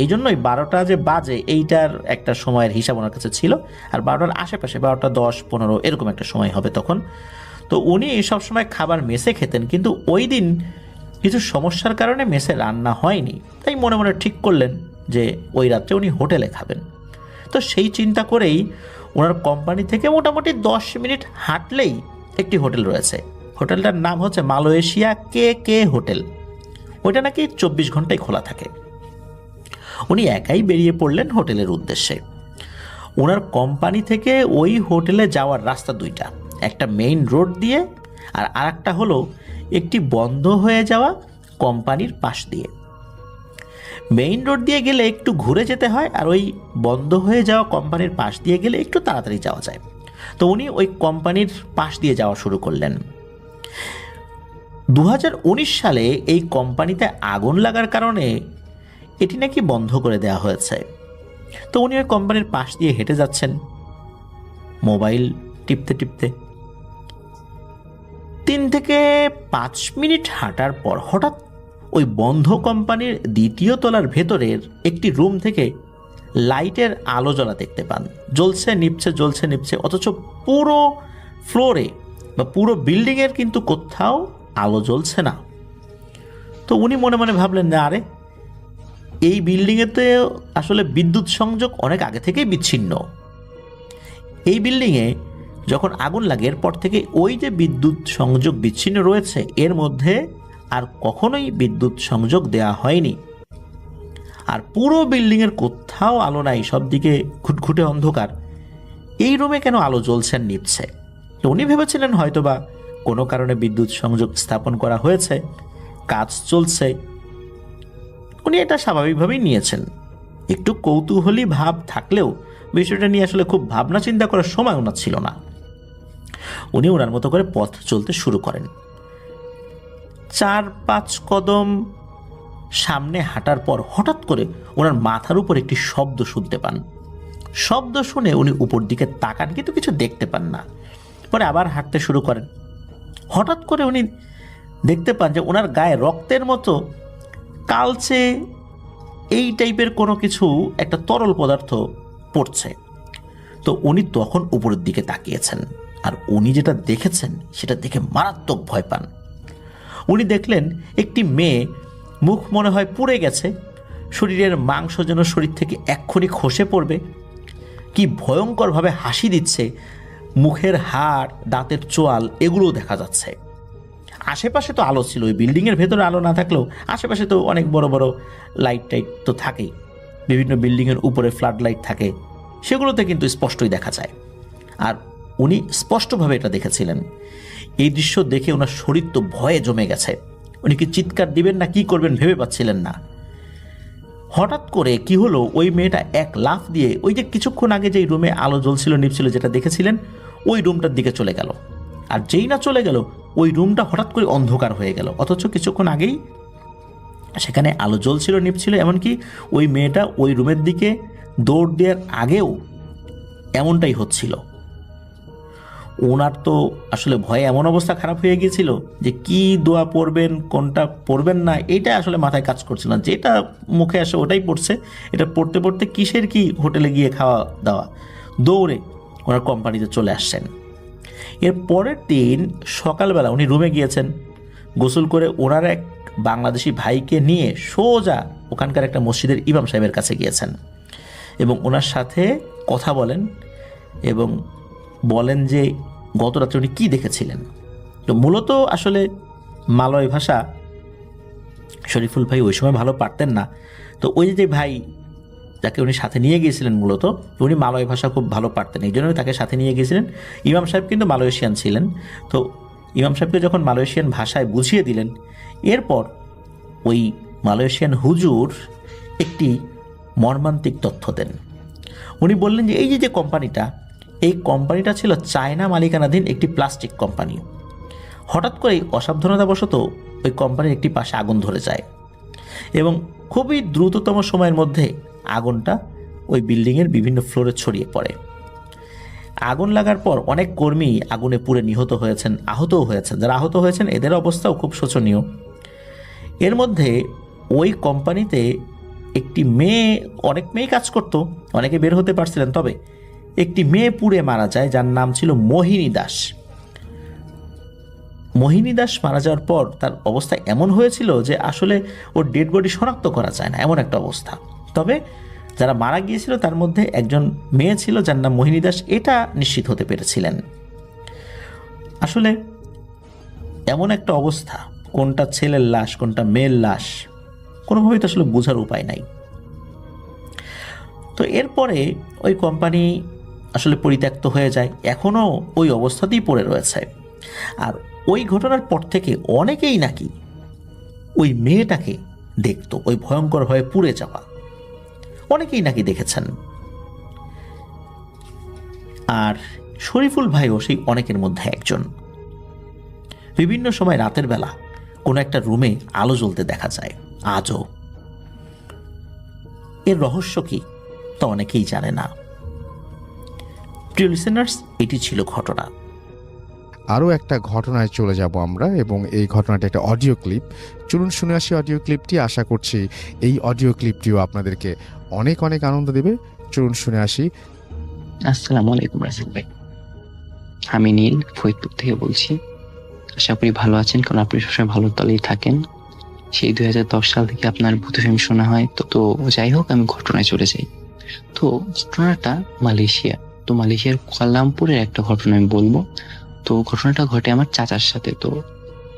এই জন্যই 12টা যে বাজে এইটার একটা সময়ের হিসাব ওনার কাছে ছিল, আর 12টার আশেপাশে 12টা 10-15 এরকম একটা সময় হবে তখন। তো উনি সবসময় খাবার মেসে খেতেন, কিন্তু ওই দিন কিছু সমস্যার কারণে মেসে রান্না হয়নি, তাই মনে মনে ঠিক করলেন যে ওই রাত্রে উনি হোটেলে খাবেন। তো সেই চিন্তা করেই ওনার কোম্পানি থেকে মোটামুটি 10 মিনিট হাঁটলেই একটি হোটেল রয়েছে। হোটেলটার নাম হচ্ছে মালয়েশিয়া কে হোটেল। ওইটা নাকি 24 ঘন্টায় খোলা থাকে। উনি একাই বেরিয়ে পড়লেন হোটেলের উদ্দেশ্যে। ওনার কোম্পানি থেকে ওই হোটেলে যাওয়ার রাস্তা দুইটা, একটা মেইন রোড দিয়ে আর আরেকটা হলো একটি বন্ধ হয়ে যাওয়া কোম্পানির পাশ দিয়ে। মেইন রোড দিয়ে গেলে একটু ঘুরে যেতে হয়, আর ওই বন্ধ হয়ে যাওয়া কোম্পানির পাশ দিয়ে গেলে একটু তাড়াতাড়ি যাওয়া যায়। তো উনি ওই কোম্পানির পাশ দিয়ে যাওয়া শুরু করলেন। 2019 সালে এই কোম্পানিতে আগুন লাগার কারণে এটি নাকি বন্ধ করে দেওয়া হয়েছে। তো উনি ওই কোম্পানির পাশ দিয়ে হেঁটে যাচ্ছেন, মোবাইল টিপতে টিপতে। 3 থেকে 5 মিনিট হাঁটার পর হঠাৎ ওই বন্ধ কোম্পানির 2য় তলার ভেতরের একটি রুম থেকে লাইটের আলো জ্বলা দেখতে পান। জ্বলছে নিপছে, অথচ পুরো ফ্লোরে বা পুরো বিল্ডিংয়ের কিন্তু কোথাও আলো জ্বলছে না। তো উনি মনে মনে ভাবলেন, না আরে, এই বিল্ডিংয়েতে আসলে বিদ্যুৎ সংযোগ অনেক আগে থেকেই বিচ্ছিন্ন। এই বিল্ডিংয়ে যখন আগুন লাগে এরপর থেকে ওই যে বিদ্যুৎ সংযোগ বিচ্ছিন্ন রয়েছে, এর মধ্যে আর কখনোই বিদ্যুৎ সংযোগ দেয়া হয়নি। আর পুরো বিল্ডিংয়ের কোথাও আলো নাই, সব দিকে ঘুটঘুটে অন্ধকার। এই রুমে কেন আলো জ্বলছে নিভছে? তো উনি ভেবেছিলেন হয়তোবা কোনো কারণে বিদ্যুৎ সংযোগ স্থাপন করা হয়েছে, কাজ চলছে। উনি এটা স্বাভাবিকভাবেই নিয়েছেন। একটু কৌতূহলী ভাব থাকলেও বিষয়টা নিয়ে আসলে খুব ভাবনা চিন্তা করার সময় ওনার ছিল না। উনি ওনার মতো করে পথ চলতে শুরু করেন। 4-5 কদম সামনে হাঁটার পর হঠাৎ করে ওনার মাথার উপর একটি শব্দ শুনতে পান। শব্দ শুনে উনি উপর দিকে তাকান কিন্তু কিছু দেখতে পান না। পরে আবার হাঁটতে শুরু করেন। হঠাৎ করে উনি দেখতে পান যে ওনার গায়ে রক্তের মতো কালচে এই টাইপের কোনো কিছু, একটা তরল পদার্থ পড়ছে। তো উনি তখন উপরের দিকে তাকিয়েছেন, আর উনি যেটা দেখেছেন সেটা দেখে মারাত্মক ভয় পান। উনি দেখলেন একটি মেয়ে, মুখ মনে হয় পুড়ে গেছে, শরীরের মাংস যেন শরীর থেকে এক্ষুনি খসে পড়বে, কি ভয়ঙ্করভাবে হাসি দিচ্ছে, মুখের হাড়, দাঁতের চোয়াল এগুলোও দেখা যাচ্ছে। আশেপাশে তো আলো ছিল, ওই বিল্ডিংয়ের ভেতরে আলো না থাকলেও আশেপাশে তো অনেক বড় বড় লাইট টাইট তো থাকেই, বিভিন্ন বিল্ডিংয়ের উপরে ফ্লাড লাইট থাকে, সেগুলোতে কিন্তু স্পষ্টই দেখা যায়। আর উনি স্পষ্টভাবে এটা দেখেছিলেন। এই দৃশ্য দেখে ওনার শরীর তো ভয়ে জমে গেছে। উনি কি চিৎকার দিবেন না কি করবেন ভেবে পাচ্ছিলেন না। হঠাৎ করে কি হলো, ওই মেয়েটা এক লাফ দিয়ে ওই যে কিছুক্ষণ আগে যেই রুমে আলো জ্বলছিল নিভছিল যেটা দেখেছিলেন ওই রুমটার দিকে চলে গেল। আর যেই না চলে গেল ওই রুমটা হঠাৎ করে অন্ধকার হয়ে গেল, অথচ কিছুক্ষণ আগেই সেখানে আলো জ্বলছিল নিভছিল। এমনকি ওই মেয়েটা ওই রুমের দিকে দৌড় দেওয়ার আগেও এমনটাই হচ্ছিল। ওনার তো আসলে ভয়ে এমন অবস্থা খারাপ হয়ে গিয়েছিল যে কি দোয়া পড়বেন কোনটা পড়বেন না এইটা আসলে মাথায় কাজ করছিল না। যেটা মুখে আসে ওটাই পড়ছে। এটা পড়তে পড়তে কিসের কি হোটেলে গিয়ে খাওয়া দাওয়া, দৌড়ে ওনার কোম্পানিতে চলে আসছেন। এর পরের দিন সকালবেলা উনি রুমে গিয়েছেন, গোসল করে ওনার এক বাংলাদেশি ভাইকে নিয়ে সোজা ওখানকার একটা মসজিদের ইমাম সাহেবের কাছে গিয়েছেন এবং ওনার সাথে কথা বলেন এবং বলেন যে গত রাত্রে উনি কী দেখেছিলেন। তো মূলত আসলে মালয় ভাষা শরীফুল ভাই ওই সময় ভালো পারতেন না। তো ওই যে ভাই যাকে উনি সাথে নিয়ে গিয়েছিলেন মূলত উনি মালয় ভাষা খুব ভালো পারতেন, এই জন্য তাকে সাথে নিয়ে গিয়েছিলেন। ইমাম সাহেব কিন্তু মালয়েশিয়ান ছিলেন। তো ইমাম সাহেবকে যখন মালয়েশিয়ান ভাষায় বুঝিয়ে দিলেন, এরপর ওই মালয়েশিয়ান হুজুর একটি মর্মান্তিক তথ্য দেন। উনি বললেন যে এই যে কোম্পানিটা, এই কোম্পানিটা ছিল চায়না মালিকানাধীন একটি প্লাস্টিক কোম্পানি। হঠাৎ করেই অসাবধানতাবশত ওই কোম্পানির একটি পাশে আগুন ধরে যায় এবং খুবই দ্রুততম সময়ের মধ্যে আগুনটা ওই বিল্ডিংয়ের বিভিন্ন ফ্লোরে ছড়িয়ে পড়ে। আগুন লাগার পর অনেক কর্মী আগুনে পুড়ে নিহত হয়েছেন, আহতও হয়েছেন। যারা আহত হয়েছেন এদের অবস্থাও খুব শোচনীয়। এর মধ্যে ওই কোম্পানিতে একটি মেয়ে, অনেক মেয়ে কাজ করতো, অনেকে বের হতে পারছিলেন, তবে একটি মেয়ে পুড়ে মারা যায় যার নাম ছিল মোহিনী দাস। মোহিনী দাস মারা যাওয়ার পর তার অবস্থা এমন হয়েছিল যে আসলে ওর ডেড বডি শনাক্ত করা যায় না, এমন একটা অবস্থা। তবে যারা মারা গিয়েছিল তার মধ্যে একজন মেয়ে ছিল যার নাম মোহিনী দাস, এটা নিশ্চিত হতে পেরেছিলেন। আসলে এমন একটা অবস্থা, কোনটা ছেলের লাশ কোনটা মেয়ের লাশ কোনোভাবেই তো আসলে বোঝার উপায় নাই। তো এরপরে ওই কোম্পানি আসলে পরিত্যক্ত হয়ে যায়, এখনও ওই অবস্থাতেই পড়ে রয়েছে। আর ওই ঘটনার পর থেকে অনেকেই নাকি ওই মেয়েটাকে দেখতো, ওই ভয়ঙ্করভাবে পুড়ে যাওয়া অনেকেই নাকি দেখেছেন। আর শরীফুল ভাইও সেই অনেকের মধ্যে একজন। বিভিন্ন সময় রাতের বেলা কোনো একটা রুমে আলো জ্বলতে দেখা যায় আজও। এর রহস্য কি তা অনেকেই জানে না। প্রিয় লিসেনার্স, এটি ছিল ঘটনা। আরও একটা ঘটনায় চলে যাব আমরা, এবং এই ঘটনাটা একটা অডিও ক্লিপ। চলুন শুনে আসি অডিও ক্লিপটি। আশা করছি এই অডিও ক্লিপটিও আপনাদেরকে অনেক অনেক আনন্দ দেবে। চলুন শুনে আসি। আসসালামু আলাইকুম রাসেল ভাই, আমি নীল ফরিদপুর থেকে বলছি। আশা করি ভালো আছেন, কারণ আপনি সবসময় ভালো তলেই থাকেন। সেই 2010 সাল থেকে আপনার ভূত ফিল্ম শোনা হয়। তো যাই হোক, আমি ঘটনায় চলে যাই। তো ঘটনাটা মালয়েশিয়া, তো মালয়েশিয়ার কুয়ালালামপুরের একটা ঘটনা আমি বলবো। তো ঘটনাটা ঘটে আমার চাচার সাথে। তো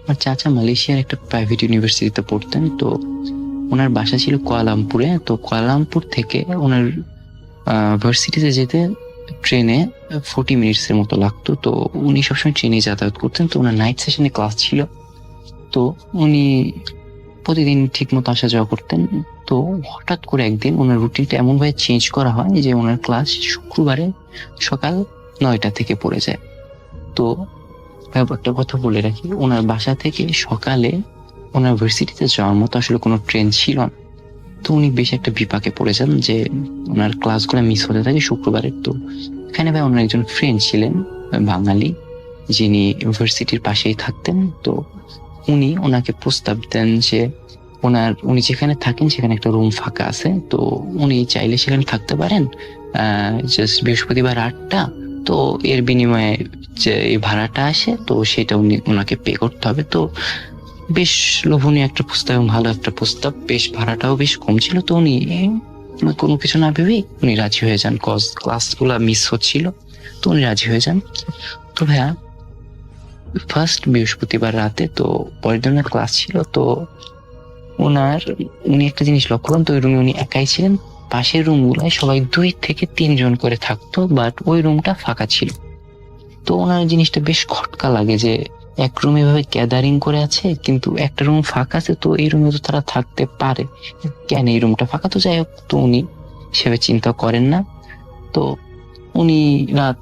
আমার চাচা মালয়েশিয়ার একটা প্রাইভেট ইউনিভার্সিটিতে পড়তেন। তো ওনার বাসা ছিল কুয়ালালামপুরে। তো কুয়ালালামপুর থেকে ওনার ভার্সিটিতে যেতে ট্রেনে 40 মিনিটসের মতো লাগতো। তো উনি সবসময় ট্রেনে যাতায়াত করতেন। তো ওনার নাইট সেশনে ক্লাস ছিল, তো উনি প্রতিদিন ঠিক মতো আসা যাওয়া করতেন। তো হঠাৎ করে একদিন ওনার রুটিনটা এমনভাবে চেঞ্জ করা হয় যে ওনার ক্লাস শুক্রবারে সকাল 9টা থেকে পড়ে যায়। তো একটা কথা বলে রাখি, ওনার বাসা থেকে সকালে ওনার ভার্সিটিতে যাওয়ার মতো আসলে কোনো ট্রেন ছিল না। তো উনি বেশ একটা বিপাকে পড়েছেন যে ওনার ক্লাসগুলো মিস হতে থাকে শুক্রবারের। তো এখানে ভাই ওনার একজন ফ্রেন্ড ছিলেন বাঙালি, যিনি ইউনিভার্সিটির পাশেই থাকতেন। তো উনি ওনাকে প্রস্তাব দেন যে উনি যেখানে থাকেন সেখানে একটা রুম ফাঁকা আছে, তো উনি চাইলে সেখানে থাকতে পারেন জাস্ট বৃহস্পতিবার 8টা। তো এর বিনিময়ে যে এই ভাড়াটা আসে তো সেটা ওনাকে পে করতে হবে। তো বেশ লোভনীয় একটা প্রস্তাব এবং ভালো একটা প্রস্তাব, বেশ ভাড়াটাও বেশ কম ছিল। তো উনি কোনো কিছু না ভেবেই উনি রাজি হয়ে যান, কজ ক্লাসগুলা মিস হচ্ছিল। তো উনি রাজি হয়ে যান। তো ভাইয়া ফার্স্ট বৃহস্পতিবার রাতে, তো পরের দিনের ক্লাস ছিল, তো উনি একটা জিনিস লক্ষ্য করেন, তো ওই রুমে উনি একাই ছিলেন। পাশের রুমগুলায় সবাই 2 থেকে 3 জন করে থাকতো, বাট ওই রুমটা ফাঁকা ছিল। তো ওনার জিনিসটা বেশ খটকা লাগে যে এক রুমে এভাবে গ্যাদারিং করে আছে, কিন্তু একটা রুম ফাঁকা আছে, তো এই রুমে তো তারা থাকতে পারে, কেন এই রুমটা ফাঁকা? তো যাই হোক, তো উনি সেভাবে চিন্তা করেন না। তো উনি রাত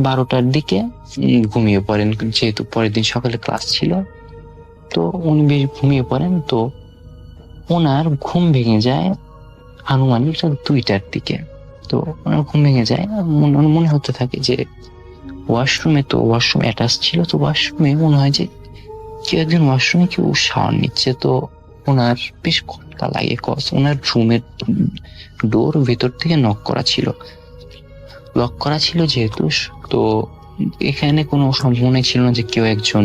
12টার দিকে ঘুমিয়ে পড়েন, যেহেতু পরের দিন সকালে ক্লাস ছিল। তো উনি বেশ ঘুমিয়ে পড়েন। তো ওনার ঘুম ভেঙে যায় আনুমানিক 2টার দিকে। তো ওনার ঘুম ভেঙে যায়, মনে হতে থাকে যে ওয়াশরুমে অ্যাটাচ ছিল, তো ওয়াশরুমে মনে হয় যে কেউ একজন ওয়াশরুমে কেউ শাওয়ার নিচ্ছে। তো ওনার বেশ খটকা লাগে, কজ ওনার রুমের ডোর ভেতর থেকে লক করা ছিল যেহেতু। তো এখানে কোনো সম্ভাবনাই ছিল না যে কেউ একজন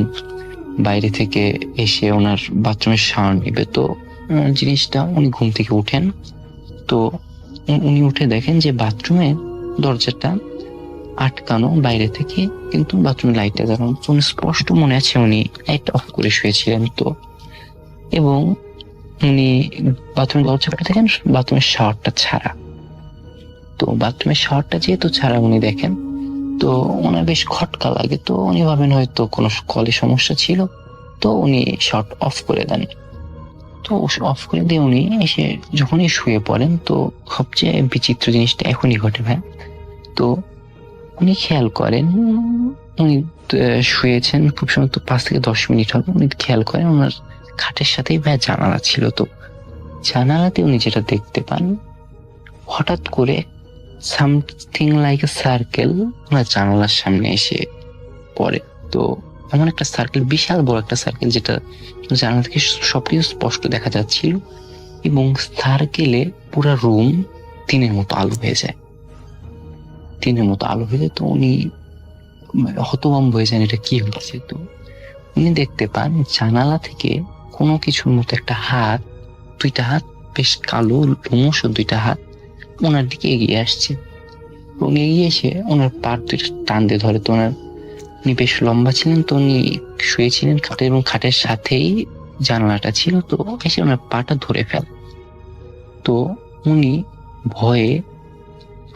বাইরে থেকে এসে ওনার বাথরুমের শাওয়ার নেবে। তো জিনিসটা উনি ঘুম থেকে উঠেন। তো উনি উঠে দেখেন যে বাথরুমের দরজাটা আটকানো বাইরে থেকে, কিন্তু বাথরুমের লাইটটা জ্বালানো। উনি স্পষ্ট মনে আছে উনি লাইট অফ করে শুয়েছিলেন। তো এবং উনি বাথরুমের দরজা খুলে দেখেন বাথরুমের শাওয়ারটা ছাড়া। তো বাথরুমের শাওয়ারটা যেহেতু ছাড়া উনি দেখেন, তো ওনার বেশ খটকা লাগে। তো উনি ভাবেন হয়তো কোনো কলে সমস্যা ছিল, তো উনি শাওয়ার অফ করে দেন। তো অফ করে দিয়ে উনি এসে যখনই শুয়ে পড়েন, তো সবচেয়ে বিচিত্র জিনিসটা এখনই ঘটে ভাই। তো উনি খেয়াল করেন, উনি শুয়েছেন খুব সম্ভবত 5 থেকে 10 মিনিট হবে। উনি খেয়াল করেন ওনার খাটের সাথেই ভাই জানালা ছিল। তো জানালাতে উনি যেটা দেখতে পান, হঠাৎ করে সামথিং লাইক এ সার্কেল ওনার জানালার সামনে এসে পড়ে। তো এমন একটা সার্কেল, বিশাল বড় একটা সার্কেল, যেটা জানালা থেকে সবকিছু স্পষ্ট দেখা যাচ্ছিল, এবং সার্কেলে পুরা রুম দিনের মতো আলো হয়ে যায়। তো উনি হতভম্ব হয়ে যান, এটা কি হচ্ছে। তো উনি দেখতে পান জানালা থেকে কোনো কিছুর মতো একটা হাত, 2টা হাত, বেশ কালো লোমশ 2টা হাত ওনার দিকে এগিয়ে আসছে, এবং এগিয়ে এসে ওনার পা 2টা টান দিয়ে ধরে। তো উনি বেশ লম্বা ছিলেন, তো উনি শুয়েছিলেন খাটে, এবং খাটের সাথেই জানালাটা ছিল। তো এসে ওনার পাটা ধরে ফেল। তো উনি ভয়ে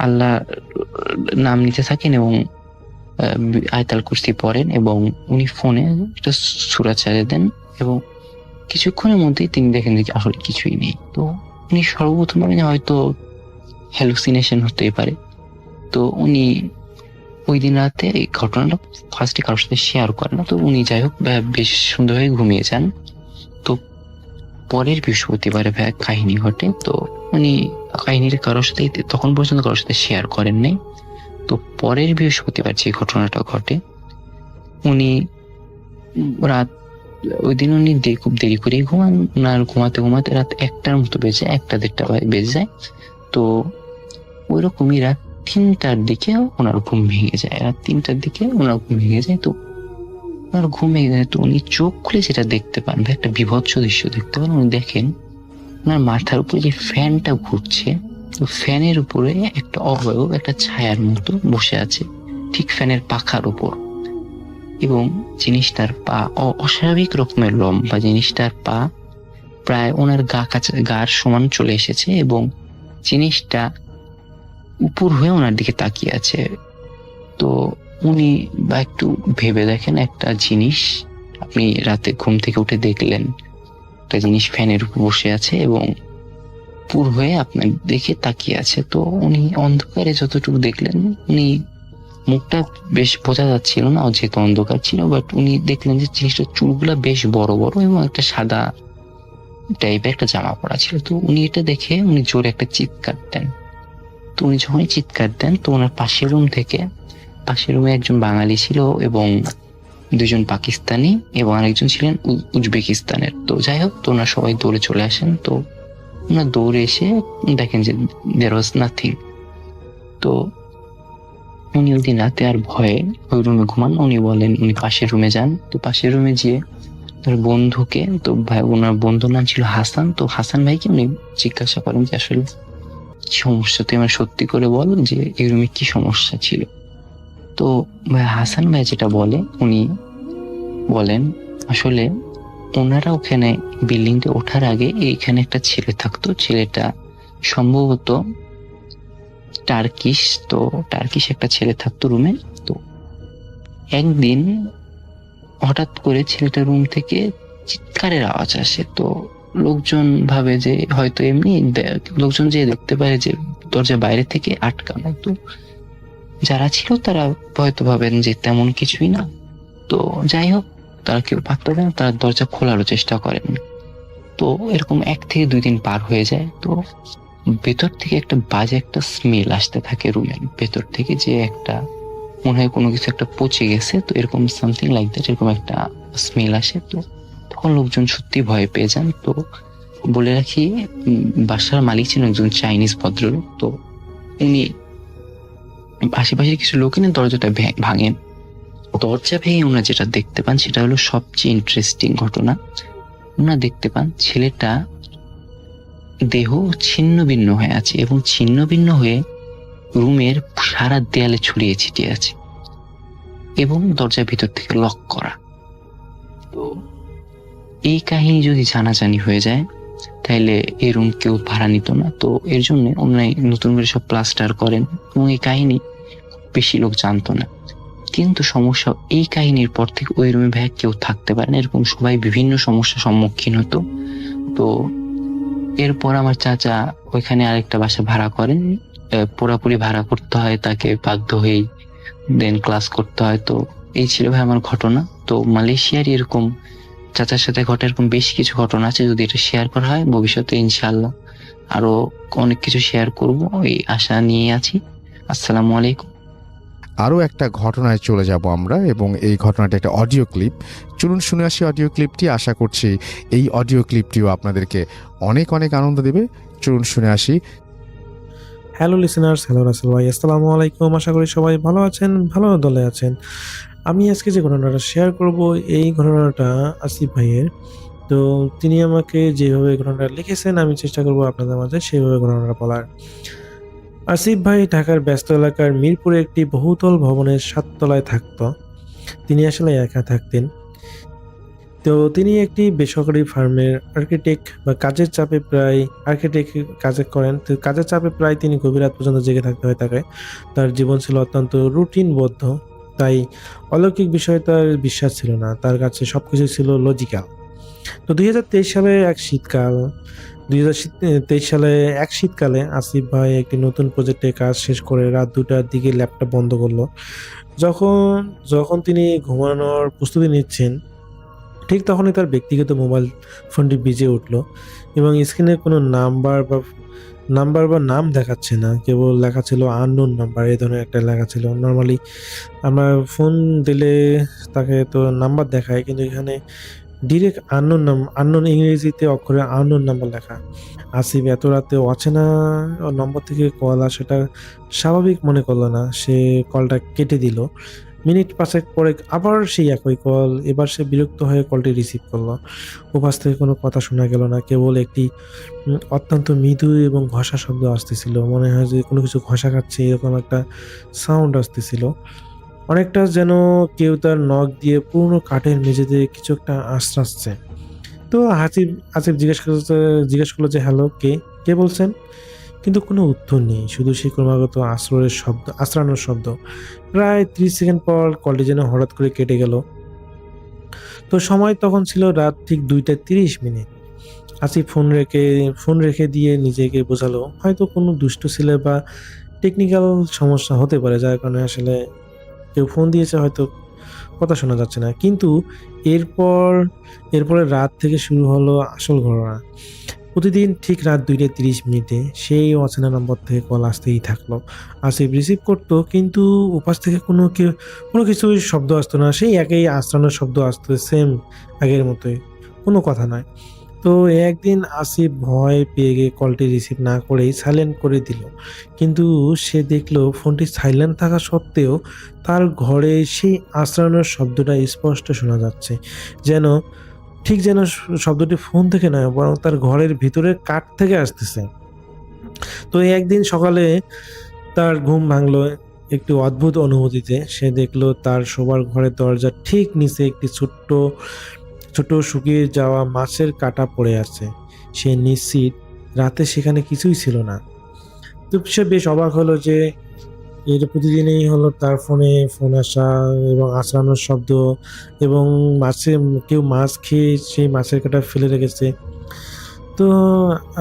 আল্লাহ নাম নিতে থাকেন এবং আয়াতুল কুরসি পড়েন, এবং উনি ফোনে একটা সূরা চালিয়ে দেন, এবং কিছুক্ষণের মধ্যেই তিনি দেখেন যে আসলে কিছুই নেই। তো উনি সর্বপ্রথম ভাবেন হয়তো হ্যালুসিনেশন হতেই পারে। তো উনি ওই দিন রাতে এই ঘটনাটা ফার্স্টে কারোর সাথে শেয়ার করেন না। তো উনি যাই হোক বেশ সুন্দরভাবে ঘুমিয়ে যান। তো পরের বৃহস্পতিবারে ভাই কাহিনী ঘটে। তো উনি কাহিনীটা কারোর সাথে তখন পর্যন্ত কারোর সাথে শেয়ার করেন নাই। তো পরের বৃহস্পতিবার যে ঘটনাটা ঘটে, উনি রাত ওই দিন উনি খুব দেরি করেই ঘুমান। ওনার ঘুমাতে ঘুমাতে রাত 1টার মতো বেজে যায়, 1টা-1:30 বেজে যায়। তো ওই রকমই রাত 3টার দিকে ওনার ঘুম ভেঙে যায়। তো ওনার ঘুম ভেঙে যায়। তো উনি চোখ খুলে যেটা দেখতে পান, একটা বিভৎস দৃশ্য দেখতে পান। উনি দেখেন ওনার মাথার উপরে যে ফ্যানটা ঘুরছে, তো ফ্যানের উপরে একটা অবয়ব একটা ছায়ার মতো বসে আছে ঠিক ফ্যানের পাখার উপর, এবং জিনিসটার পা অস্বাভাবিক রকমের লম্বা। জিনিসটার পা প্রায় ওনার গার সমান চলে এসেছে, এবং জিনিসটা উপর হয়ে ওনার দিকে তাকিয়ে আছে। তো উনি একটু ভেবে দেখেন একটা জিনিস, আপনি রাতে ঘুম থেকে উঠে দেখলেন একটা জিনিস ফ্যানের উপর বসে আছে এবং পুর হয়ে আপনার দিকে তাকিয়ে আছে। তো উনি অন্ধকারে যতটুকু দেখলেন, উনি মুখটা বেশ বোঝা যাচ্ছিল না যেহেতু অন্ধকার ছিল, বাট উনি দেখলেন যে জিনিসটার চুলগুলা বেশ বড় বড় এবং একটা সাদা টাইপের একটা জামা পরা ছিল। তো উনি এটা দেখে উনি জোরে একটা চিৎকার দেন। তো উনি যখনই চিৎকার দেন তো ওনার পাশের রুমে একজন বাঙালি ছিল এবং দুজন পাকিস্তানি এবং আরেকজন ছিলেন উজবেকিস্তানের। তো যাই হোক, তো ওনারা সবাই দৌড়ে চলে আসেন। তো ওনারা দৌড়ে এসে দেখেন যে দেয়ার ওয়াজ নাথিং। তো উনি ওই দিন রাতে আর ভয়ে ওই রুমে ঘুমান। উনি বলেন উনি পাশের রুমে যান। তো পাশের রুমে গিয়ে তার বন্ধুকে, তো ভাই ওনার বন্ধুর নাম ছিল হাসান, তো হাসান ভাইকে উনি জিজ্ঞাসা করেন যে আসলে কি সমস্যা, তুই আমার সত্যি করে বল যে এই রুমে কি সমস্যা ছিল। তো ভাই হাসান ভাই যেটা বলে, উনি বলেন আসলে ওনারা ওখানে বিল্ডিংটা ওঠার আগে এইখানে একটা ছেলে থাকতো, ছেলেটা সম্ভবত টার্কিশ একটা ছেলে থাকতো রুমে। তো একদিন হঠাৎ করে ছেলেটার রুম থেকে চিৎকারের আওয়াজ আসে। তো লোকজন ভাবে যে হয়তো এমনি, লোকজন যে দেখতে পারে যে দরজা বাইরে থেকে আটকানো। তো যারা ছিল তারা হয়তো ভাবেন যে তেমন কিছুই না। তো যাই হোক, তারা কেউ পাত্তা দেন, তারা দরজা খোলারও চেষ্টা করেন। তো এরকম 1 থেকে 2 দিন পার হয়ে যায়। তো ভেতর থেকে একটা বাজে একটা স্মেল আসতে থাকে রুমের ভেতর থেকে, যে একটা মনে হয় কোনো কিছু একটা পচে গেছে। তো এরকম সামথিং লাইক দ্যাট, এরকম একটা স্মেল আসে। তো তখন লোকজন সত্যি ভয় পেয়ে যান। তো বলে রাখি, বাসার মালিক ছিলেন একজন চাইনিজ ভদ্রলোক। তো উনি আশেপাশে কিছু লোক এনে দরজাটা ভাঙেন। দরজা ভেঙে ওনারা যেটা দেখতে পান সেটা হলো সবচেয়ে ইন্টারেস্টিং ঘটনা। ওনারা দেখতে পান ছেলেটা দেহ ছিন্ন ভিন্ন হয়ে আছে এবং ছিন্ন ভিন্ন হয়ে রুমের সারা দেয়ালে ছড়িয়ে ছিটিয়ে আছে এবং দরজার ভিতর থেকে লক করা। তো এই কাহিনী যদি জানাজানি হয়ে যায় তাহলে এই রুম কেউ ভাড়া নিত না। তো এর জন্য ওনারা নতুন করে সব প্লাস্টার করেন এবং এই কাহিনী বেশি লোক জানতো না। কিন্তু সমস্যা, এই কাহিনীর পর থেকে ওই রুমে ভাই কেউ থাকতে পারে না, এরকম সবাই বিভিন্ন সমস্যার সম্মুখীন হতো। তো এরপর আমার চাচা ওইখানে আরেকটা বাসা ভাড়া করেন, পুরোপুরি ভাড়া করতে হয় তাকে, বাধ্য হয়েই দেন ক্লাস করতে হয়। তো এই ছিল ভাই আমার ঘটনা। তো মালয়েশিয়ার এরকম চাচার সাথে ঘটে এরকম বেশ কিছু ঘটনা আছে, যদি এটা শেয়ার করা হয় ভবিষ্যতে ইনশাআল্লাহ আরো অনেক কিছু শেয়ার করব, এই আশা নিয়ে আছি। আসসালামু আলাইকুম। আরও একটা ঘটনায় চলে যাব আমরা, এবং এই ঘটনাটা একটা অডিও ক্লিপ। চলুন শুনে আসি অডিও ক্লিপটি। আশা করছি এই অডিও ক্লিপটিও আপনাদেরকে অনেক অনেক আনন্দ দেবে। চলুন শুনে আসি। হ্যালো লিসেনার্স, হ্যালো রাসেল ভাই, আসসালামু আলাইকুম। আশা করি সবাই ভালো আছেন, ভালো দলে আছেন। আমি আজকে যে ঘটনাটা শেয়ার করব, এই ঘটনাটা আসিফ ভাইয়ের। তো তিনি আমাকে যেভাবে ঘটনাটা লিখেছেন আমি চেষ্টা করব আপনাদের মাঝে সেইভাবে ঘটনাটা বলার। আসিফ ভাই ঢাকার ব্যস্ত এলাকার মিরপুরে একটি বহুতল ভবনের 7 তলায় থাকত। তিনি আসলে একা থাকতেন। তো তিনি একটি বেসরকারি ফার্মের আর্কিটেক্ট বা কাজের চাপে প্রায় কাজ করেন। তো কাজের চাপে প্রায় তিনি গভীর রাত পর্যন্ত জেগে থাকতে হয় তাকে। তার জীবন ছিল অত্যন্ত রুটিনবদ্ধ, তাই অলৌকিক বিষয়ে তার বিশ্বাস ছিল না। তার কাছে সবকিছু ছিল লজিক্যাল। তো 2023 সালে এক শীতকালে আসিফ ভাই একটি নতুন প্রজেক্টে কাজ শেষ করে রাত 2টার দিকে ল্যাপটপ বন্ধ করলো। যখন তিনি ঘুমানোর প্রস্তুতি নিচ্ছেন, ঠিক তখনই তার ব্যক্তিগত মোবাইল ফোনটি বেজে উঠল এবং স্ক্রিনে কোনো নাম্বার বা নাম দেখাচ্ছে না, কেবল লেখা ছিল আননোন নাম্বার। এই ধরনের একটা লেখা ছিল। নর্মালি আমরা ফোন দিলে তাকে তো নাম্বার দেখায়, কিন্তু এখানে ডিরেক্ট আননোন ইংরেজিতে অক্ষরে আননোন নাম্বার লেখা। আসিফ এত রাতে অচেনা নম্বর থেকে কল আসাটা স্বাভাবিক মনে করলো না। সে কলটা কেটে দিল। মিনিট 5 পরে আবার সেই একই কল। এবার সে বিরক্ত হয়ে কলটি রিসিভ করলো। ওপাশ থেকে কোনো কথা শোনা গেল না, কেবল একটি অত্যন্ত মৃদু এবং ঘষা শব্দ আসতেছিল। মনে হয় যে কোনো কিছু ঘষা খাচ্ছে, এরকম একটা সাউন্ড আসতেছিল। অনেকটা যেন কেউ তার নখ দিয়ে পুরনো কাঠের মেঝেতে কিছু একটা আশ্রাচ্ছে। তো আসিফ জিজ্ঞেস করলো যে হ্যালো, কে বলছেন? কিন্তু কোনো উত্তর নেই, শুধু সেই ক্রমাগত আশ্রানোর শব্দ। প্রায় 30 সেকেন্ড পর কলটি যেন হঠাৎ করে কেটে গেল। তো সময় তখন ছিল রাত ঠিক 2:30। আসিফ ফোন রেখে দিয়ে নিজেকে বোঝালো হয়তো কোনো দুষ্ট ছেলে বা টেকনিক্যাল সমস্যা হতে পারে, যার কারণে আসলে কেউ ফোন দিয়েছে, হয়তো কথা শোনা যাচ্ছে না। কিন্তু এরপরে রাত থেকে শুরু হলো আসল ঘটনা। প্রতিদিন ঠিক রাত 2:30 সেই অচেনা নম্বর থেকে কল আসতেই থাকলো। আসিফ রিসিভ করতো, কিন্তু উপাস থেকে কোনো কিছুই শব্দ আসতো না। সেই একই আস্তানোর শব্দ আসতো, সেম আগের মতোই, কোনো কথা নয়। তো একদিন আসিফ ভয় পেয়ে গিয়ে কলটি রিসিভ না করেই সাইলেন্ট করে দিল। কিন্তু সে দেখলো ফোনটি সাইলেন্ট থাকা সত্ত্বেও তার ঘরে সেই আঁচড়ানোর শব্দটা স্পষ্ট শোনা যাচ্ছে। যেন শব্দটি ফোন থেকে নয়, বরং তার ঘরের ভিতরের কাঠ থেকে আসতেছে। তো একদিন সকালে তার ঘুম ভাঙলো একটি অদ্ভুত অনুভূতিতে। সে দেখলো তার শোবার ঘরের দরজার ঠিক নিচে একটি ছোট্ট ছোট শুকিয়ে যাওয়া মাছের কাঁটা পড়ে আছে। সে নিশ্চিত রাতে সেখানে কিছুই ছিল না। তো সে বেশ অবাক হলো যে এটা প্রতিদিনই হলো তার ফোন আসা এবং আঁচড়ানোর শব্দ, এবং কেউ মাছ খেয়ে সেই মাছের কাঁটা ফেলে রেখেছে। তো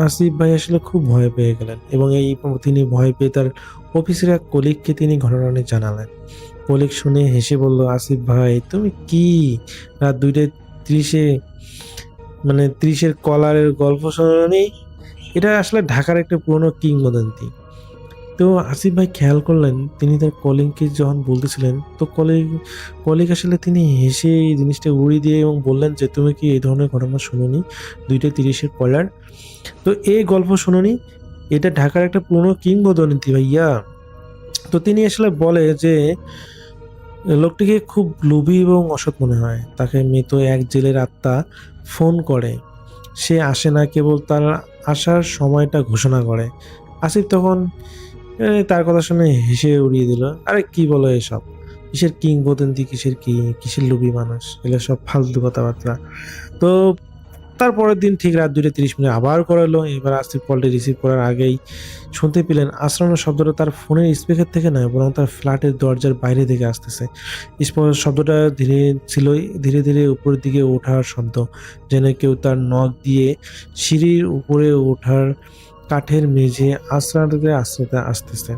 আসিফ ভাই আসলে খুব ভয় পেয়ে গেলেন, এবং তিনি ভয় পেয়ে তার অফিসের এক কলিগকে তিনি ঘটনাটি জানালেন। কলিগ শুনে হেসে বলল, আসিফ ভাই তুমি কি রাত 2:30 মানে 30-এর কলারের গল্প শোনোনি? এটা আসলে ঢাকার একটা পুরনো কিংবদন্তি। তো আসিফ ভাই খেয়াল করলেন তিনি তার কলিগকে যখন বলতেছিলেন, তো কলিগ আসলে তিনি হেসে এই জিনিসটা উড়িয়ে দিয়ে এবং বললেন যে তুমি কি এই ধরনের ঘটনা শোনোনি 2:30-এর কলার? তো এই গল্প শোনোনি? এটা ঢাকার একটা পুরনো কিংবদন্তি ভাইয়া। তো তিনি আসলে বলে যে লোকটিকে খুব লোভী এবং অসৎ মনে হয়। তাকে মৃত এক জেলের আত্মা ফোন করে, সে আসে না, কেবল তার আসার সময়টা ঘোষণা করে। আসিফ তখন তার কথা শুনে হেসে উড়িয়ে দিল, আরে কি বলো এসব, কিসের কিংবদন্তি, কিসের লোভী মানুষ, এগুলো সব ফালতু কথাবার্তা। তো তারপরের দিন ঠিক রাত 2:30 আবার করালো। এবার আসিফ কলটি রিসিভ করার আগেই শুনতে পেলেন আঁচড়ানোর শব্দটা তার ফোনের স্পিকার থেকে নয়, বরং তার ফ্ল্যাটের দরজার বাইরে থেকে আসতেছে। শব্দটা ধীরে ধীরে উপরের দিকে ওঠার শব্দ, যেন কেউ তার নখ দিয়ে সিঁড়ির উপরে ওঠার কাঠের মেঝে আঁচড়াতে আঁচড়াতে আসতেছে।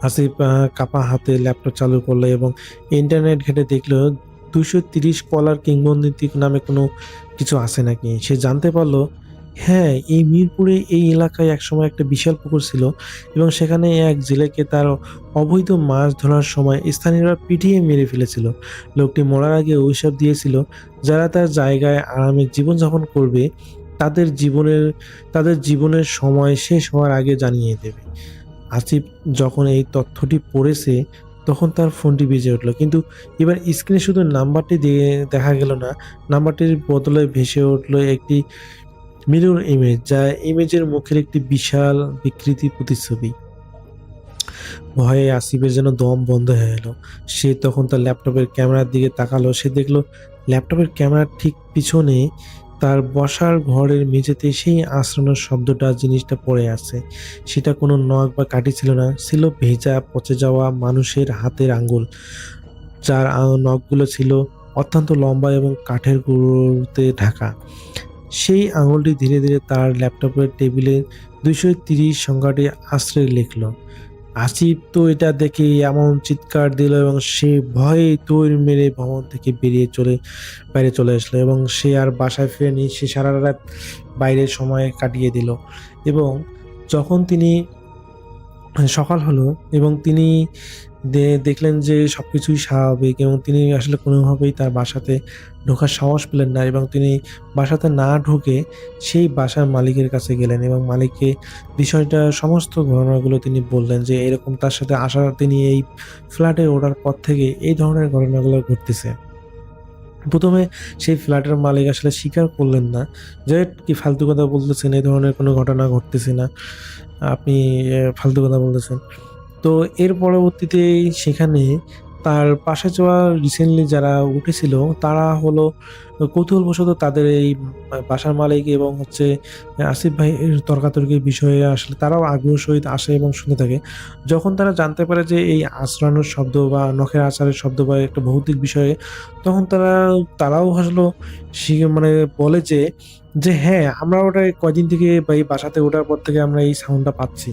আসিফ কাপা হাতে ল্যাপটপ চালু করলো এবং ইন্টারনেট ঘেটে দেখলো 230 কলার কিংবদন্তি নামে কোনো কিছু আছে নাকি। সে জানতে পারলো, হ্যাঁ, এই মিরপুরে এই এলাকায় একসময় একটা বিশাল পুকুর ছিল, এবং সেখানে এক জেলেকে তার অবৈধ মাছ ধরার সময় স্থানীয়রা পিটিয়ে মেরে ফেলেছিল। লোকটি মরার আগে অভিশাপ দিয়েছিল যারা তার জায়গায় আরামে জীবনযাপন করবে তাদের জীবনের সময় শেষ হওয়ার আগে জানিয়ে দেবে। আসিফ যখন এই তথ্যটি পড়েছে তখন তার ফোনটি বেজে উঠল, কিন্তু এবার স্ক্রিনে শুধু নাম্বারটি দিয়ে দেখা গেল না, নাম্বারটির বদলে ভেসে উঠল একটি মিরর ইমেজ, যা ইমেজের মুখের একটি বিশাল বিকৃতি প্রতিচ্ছবি। ভয়ে আসিফের যেন দম বন্ধ হয়ে এলো। সে তখন তার ল্যাপটপের ক্যামেরার দিকে তাকালো। সে দেখলো ল্যাপটপের ক্যামেরার ঠিক পিছনে তার বসার ঘরের মেঝেতে সেই আঁচড়ানোর জিনিসটা পড়ে আছে। সেটা কোনো নখ বা কাঠি ছিল না, ছিল ভেজা পচে যাওয়া মানুষের হাতের আঙ্গুল, যার নখগুলো ছিল অত্যন্ত লম্বা এবং কাঠের গুঁড়োতে ঢাকা। সেই আঙুলটি ধীরে ধীরে তার ল্যাপটপের টেবিলে 230 সংখ্যাটি আশ্রে লিখল। আসিফ তো এটা দেখে এমন চিৎকার দিল এবং সে ভয়ে দৌড় মেরে ভবন থেকে বাইরে চলে আসলো, এবং সে আর বাসায় ফেরেনি। সে সারা রাত বাইরে সময় কাটিয়ে দিল, এবং যখন সকাল হলো এবং তিনি দেখলেন যে সবকিছুই স্বাভাবিক, এবং তিনি আসলে কোনোভাবেই তার বাসাতে ঢোকার সাহস পেলেন না, এবং তিনি বাসাতে না ঢুকে সেই বাসার মালিকের কাছে গেলেন এবং মালিককে সমস্ত ঘটনাগুলো তিনি বললেন যে এরকম তার সাথে তিনি এই ফ্ল্যাটে ওঠার পর থেকে এই ধরনের ঘটনাগুলো ঘটতেছে। প্রথমে সেই ফ্ল্যাটের মালিক আসলে স্বীকার করলেন না যে কি ফালতু কথা বলতেছেন, এই ধরনের কোনো ঘটনা ঘটতেছে না, আপনি ফালতু কথা বলতেছেন। তো এর পরবর্তীতে সেখানে তার পাশে যাওয়া রিসেন্টলি যারা উঠেছিল তারা হলো কৌতূহলবশত তাদের এই বাসার মালিক এবং আসিফ ভাই এর তর্কাতর্কির বিষয়ে আসলে তারাও আগ্রহ সহিত আসে এবং শুনে থাকে। যখন তারা জানতে পারে যে এই আঁচড়ানোর শব্দ বা নখের আচারের শব্দ বা একটা ভৌতিক বিষয়ে, তখন তারাও আসলে বলে যে যে হ্যাঁ, আমরা ওটা কয়দিন থেকে বা এই বাসাতে ওঠার পর থেকে আমরা এই সাউন্ডটা পাচ্ছি,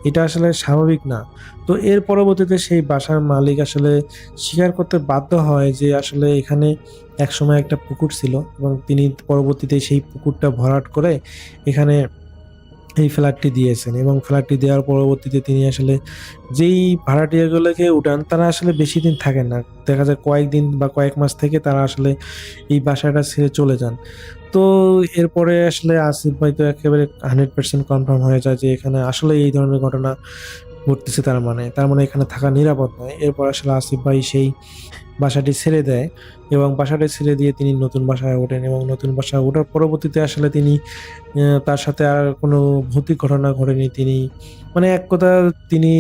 এটা আসলে স্বাভাবিক না। তো এর পরবর্তীতে সেই বাসার মালিক আসলে স্বীকার করতে বাধ্য হয় যে আসলে এখানে একসময় একটা পুকুর ছিল এবং তিনি পরবর্তীতে সেই পুকুরটা ভরাট করে এখানে এই ফ্ল্যাটটি দিয়েছেন এবং ফ্ল্যাটটি দেওয়ার পরবর্তীতে তিনি আসলে যেই ভাড়াটিয়াগুলোকে উঠান তারা আসলে বেশি দিন থাকেন না, দেখা যায় কয়েকদিন বা কয়েক মাস থেকে তারা আসলে এই বাসাটা ছেড়ে চলে যান। তো এরপরে আসলে আসিফ ভাই তো একেবারে 100% কনফার্ম হয়ে যায় যে এখানে আসলে এই ধরনের ঘটনা ঘটতেছে, তার মানে এখানে থাকা নিরাপদ নয়। এরপর আসলে আসিফ ভাই সেই বাসাটি ছেড়ে দেয় এবং বাসাটি ছেড়ে দিয়ে তিনি নতুন বাসায় ওঠেন এবং নতুন বাসায় ওঠার পরবর্তীতে আসলে তিনি তার সাথে আর কোনো ভৌতিক ঘটনা ঘটেনি। তিনি মানে এক কথা তিনি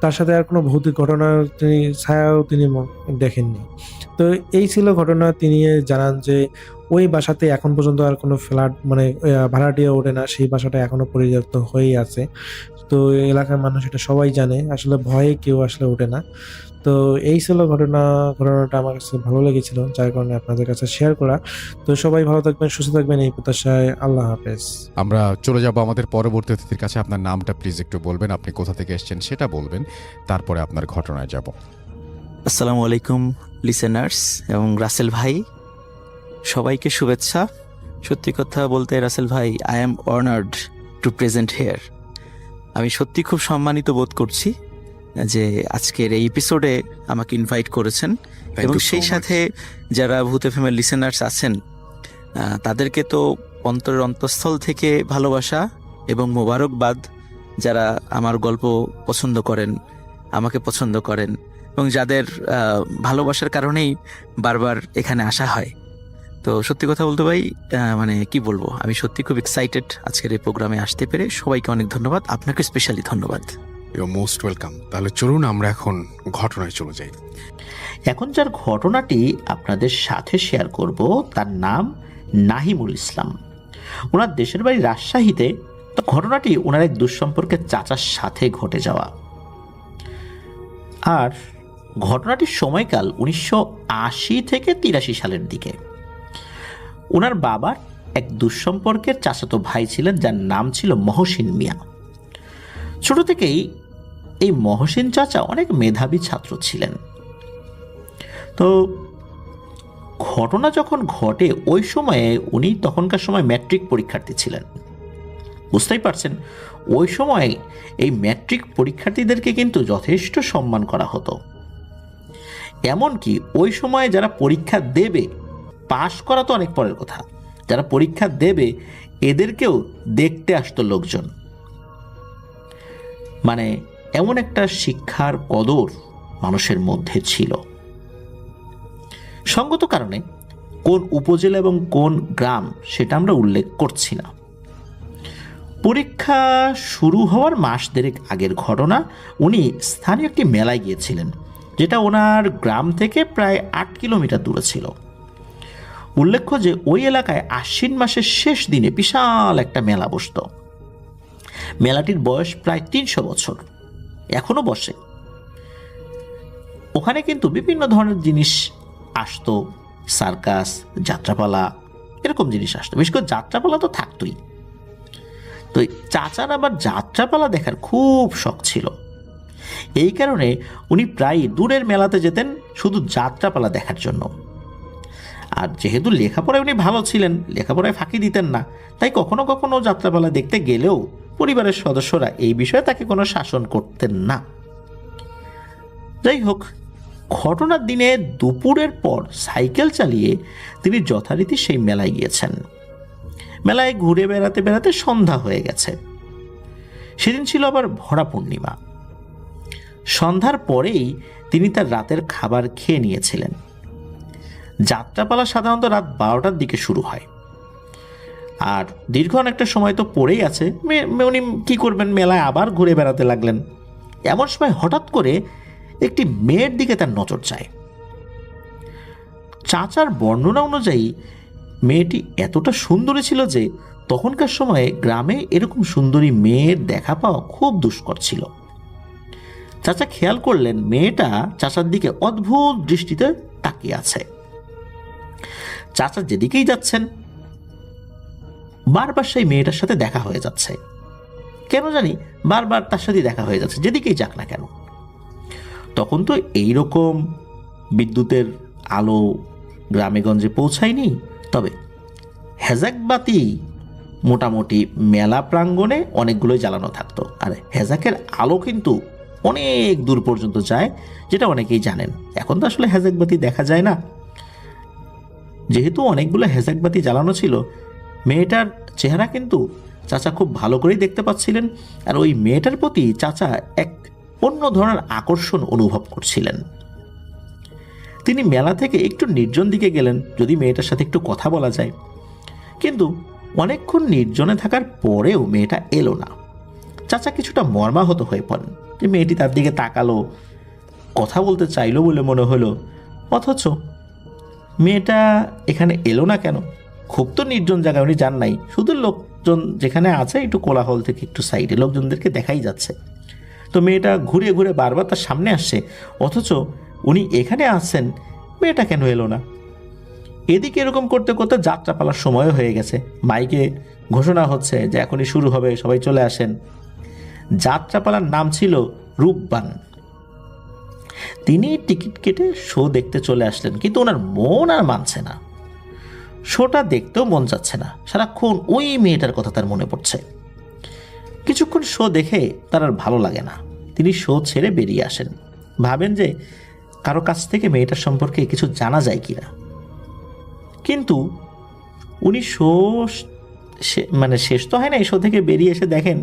তার সাথে আর কোনো ভৌতিক ঘটনা তিনি ছায়াও তিনি দেখেননি। তো এই ছিল ঘটনা। তিনি জানান যে ওই বাসাতে এখন পর্যন্ত আর কোনো ফ্ল্যাট মানে ভাড়াটিয়া ওঠে না, সেই বাসাটা এখনো পরিত্যক্ত হয়েই আছে। তো এলাকার মানুষ এটা সবাই জানে, আসলে ভয়ে কেউ আসলে ওঠে না। তো এই ছিল ঘটনাটা আমার কাছে ভালো লেগেছিল, যার কারণে আপনাদের কাছে শেয়ার করা। তো সবাই ভালো থাকবেন, সুস্থ থাকবেন, এই প্রত্যাশায় আল্লাহ হাফেজ। আমরা চলে যাব আমাদের পরবর্তী অতিথির কাছে। আপনার নামটা প্লিজ একটু বলবেন, আপনি কোথা থেকে এসেছেন সেটা বলবেন, তারপরে আপনার ঘটনায় যাব। আসসালামু আলাইকুম লিসেনার্স এবং রাসেল ভাই, সবাইকে শুভেচ্ছা। সত্যি কথা বলতে রাসেল ভাই, I am honoured two present hair. আমি সত্যি খুব সম্মানিত বোধ করছি যে আজকের এই এপিসোডে আমাকে ইনভাইট করেছেন এবং সেই সাথে যারা ভূত এফএমের লিসেনার্স আছেন তাদেরকে তো অন্তরের অন্তঃস্থল থেকে ভালোবাসা এবং মোবারকবাদ, যারা আমার গল্প পছন্দ করেন, আমাকে পছন্দ করেন এবং যাদের ভালোবাসার কারণেই বারবার এখানে আসা হয়। তো সত্যি কথা বলতে ভাই, মানে কি বলবো, আমি সত্যি খুব এক্সাইটেড আজকের এই প্রোগ্রামে আসতে পেরে। সবাইকে অনেক ধন্যবাদ, আপনাকে স্পেশালি ধন্যবাদ। You most welcome. তাহলে চলুন আমরা এখন ঘটনায় চলে যাই। এখন যার ঘটনাটি আপনাদের সাথে শেয়ার করব তার নাম নাহিমুল ইসলাম। ওনার দেশের বাড়ি রাজশাহীতে। তো ঘটনাটি ওনার এক দুঃসম্পর্কের চাচার সাথে ঘটে যাওয়া। আর ঘটনাটির সময়কাল 1980 থেকে 83 সালের দিকে। ওনার বাবার এক দুঃসম্পর্কের চাচাতো ভাই ছিলেন, যার নাম ছিল মহসিন মিয়া। ছোট থেকেই এই মহসিন চাচা অনেক মেধাবী ছাত্র ছিলেন। তো ঘটনা যখন ঘটে ওই সময়ে উনি তখনকার সময় ম্যাট্রিক পরীক্ষার্থী ছিলেন। বুঝতেই পারছেন, ওই সময় এই ম্যাট্রিক পরীক্ষার্থীদেরকে কিন্তু যথেষ্ট সম্মান করা হতো। এমনকি ওই সময়ে যারা পরীক্ষা দেবে, পাশ করা তো অনেক পরের কথা, যারা পরীক্ষা দেবে এদেরকেও দেখতে আসতো লোকজন। মানে এমন একটা শিক্ষার কদর মানুষের মধ্যে ছিল। সঙ্গত কারণে কোন উপজেলা এবং কোন গ্রাম সেটা আমরা উল্লেখ করছি না। পরীক্ষা শুরু হওয়ার মাস দেড়েক আগের ঘটনা। উনি স্থানীয় একটি মেলায় গিয়েছিলেন, যেটা ওনার গ্রাম থেকে প্রায় 8 কিলোমিটার দূরে ছিল। উল্লেখ্য যে ওই এলাকায় আশ্বিন মাসের শেষ দিনে বিশাল একটা মেলা বসত। মেলাটির বয়স প্রায় 300 বছর, এখনো বসে। ওখানে কিন্তু বিভিন্ন ধরনের জিনিস আসতো, সার্কাস, যাত্রাপালা, এরকম জিনিস আসতো। বিশেষ করে যাত্রাপালা তো থাকতোই। তো চাচার আবার যাত্রাপালা দেখার খুব শখ ছিল। এই কারণে উনি প্রায় দূরের মেলাতে যেতেন শুধু যাত্রাপালা দেখার জন্য। আর যেহেতু লেখাপড়ায় উনি ভালো ছিলেন, লেখাপড়ায় ফাঁকি দিতেন না, তাই কখনো কখনো যাত্রাপালা দেখতে গেলেও পরিবারের সদস্যরা এই বিষয়ে তাকে কোনো শাসন করতেন না। যাই হোক, ঘটনার দিনে দুপুরের পর সাইকেল চালিয়ে তিনি যথারীতি সেই মেলায় গিয়েছেন। মেলায় ঘুরে বেড়াতে বেড়াতে সন্ধ্যা হয়ে গেছে। সেদিন ছিল আবার ভরা পূর্ণিমা। সন্ধ্যার পরেই তিনি তার রাতের খাবার খেয়ে নিয়েছিলেন। যাত্রাপালা সাধারণত রাত 12টার দিকে শুরু হয়, আর দীর্ঘ অনেকটা সময় তো পড়েই আছে। উনি কি করবেন, মেলায় আবার ঘুরে বেড়াতে লাগলেন। এমন সময় হঠাৎ করে একটি মেয়ের দিকে তার নজর যায়। চাচার বর্ণনা অনুযায়ী মেয়েটি এতটা সুন্দরী ছিল যে তখনকার সময়ে গ্রামে এরকম সুন্দরী মেয়ের দেখা পাওয়া খুব দুষ্কর ছিল। চাচা খেয়াল করলেন মেয়েটা চাচার দিকে অদ্ভুত দৃষ্টিতে তাকিয়ে আছে। চাচা যেদিকেই যাচ্ছেন বারবার সেই মেয়েটার সাথে দেখা হয়ে যাচ্ছে। কেন জানি বারবার তার সাথে দেখা হয়ে যাচ্ছে, যেদিকেই যাক না কেন। তখন তো এইরকম বিদ্যুতের আলো গ্রামেগঞ্জে পৌঁছায়নি, তবে হেজাক বাতি মোটামুটি মেলা প্রাঙ্গণে অনেকগুলোই জ্বালানো থাকতো। আর হেজাকের আলো কিন্তু অনেক দূর পর্যন্ত যায়, যেটা অনেকেই জানেন। এখন তো আসলে হেজাক বাতি দেখা যায় না। যেহেতু অনেকগুলো হেজাক বাতি জ্বালানো ছিল, মেয়েটার চেহারা কিন্তু চাচা খুব ভালো করেই দেখতে পাচ্ছিলেন। আর ওই মেয়েটার প্রতি চাচা এক অন্য ধরনের আকর্ষণ অনুভব করছিলেন। তিনি মেলা থেকে একটু নির্জন দিকে গেলেন, যদি মেয়েটার সাথে একটু কথা বলা যায়। কিন্তু অনেকক্ষণ নির্জনে থাকার পরেও মেয়েটা এলো না। চাচা কিছুটা মর্মাহত হয়ে পড়েন যে মেয়েটি তার দিকে তাকালো, কথা বলতে চাইলো বলে মনে হলো, অথচ মেয়েটা এখানে এলো না কেন? খুব তো নির্জন জায়গায় উনি যান নাই, শুধু লোকজন যেখানে আছে একটু কোলাহল থেকে একটু সাইডে লোকজনদেরকে দেখাই যাচ্ছে। তো মেয়েটা ঘুরে ঘুরে বারবার তার সামনে আসছে, অথচ উনি এখানে আসছেন, মেয়েটা কেন এলো না? এদিকে এরকম করতে করতে যাত্রাপালার সময় হয়ে গেছে। মাইকে ঘোষণা হচ্ছে যে এখনই শুরু হবে, সবাই চলে আসেন। যাত্রাপালার নাম ছিল রূপবান। তিনি টিকিট কেটে শো দেখতে চলে আসলেন, কিন্তু ওনার মন আর মানছে না। শোটা দেখতেও মন যাচ্ছে না, সারাক্ষণ ওই মেয়েটার কথা তার মনে পড়ছে। কিছুক্ষণ শো দেখে তার আর ভালো লাগে না। তিনি শো ছেড়ে বেরিয়ে আসেন, ভাবেন যে কারো কাছ থেকে মেয়েটার সম্পর্কে কিছু জানা যায় কিনা। কিন্তু উনি শো শেষ তো হয় না, এই শো থেকে বেরিয়ে এসে দেখেন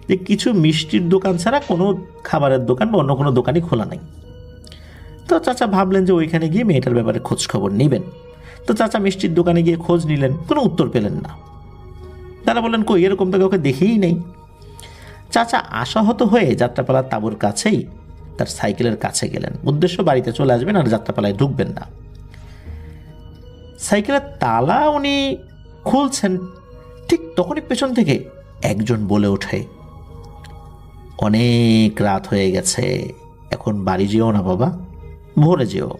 যে কিছু মিষ্টির দোকান ছাড়া কোনো খাবারের দোকান বা অন্য কোনো দোকানই খোলা নেই। তো চাচা ভাবলেন যে ওইখানে গিয়ে মেয়েটার ব্যাপারে খোঁজ খবর নেবেন। তো চাচা মিষ্টির দোকানে গিয়ে খোঁজ নিলেন, কোনো উত্তর পেলেন না। তারা বললেন কই, এরকম তো কাউকে দেখেই নেই। চাচা আশাহত হয়ে যাত্রাপালার তাঁবুর কাছেই তার সাইকেলের কাছে গেলেন, উদ্দেশ্য বাড়িতে চলে আসবেন আর যাত্রাপালায় ঢুকবেন না। সাইকেলের তালা উনি খুলছেন, ঠিক তখনই পেছন থেকে একজন বলে ওঠে, অনেক রাত হয়ে গেছে, এখন বাড়ি যেও না বাবা, ভোরে যেও।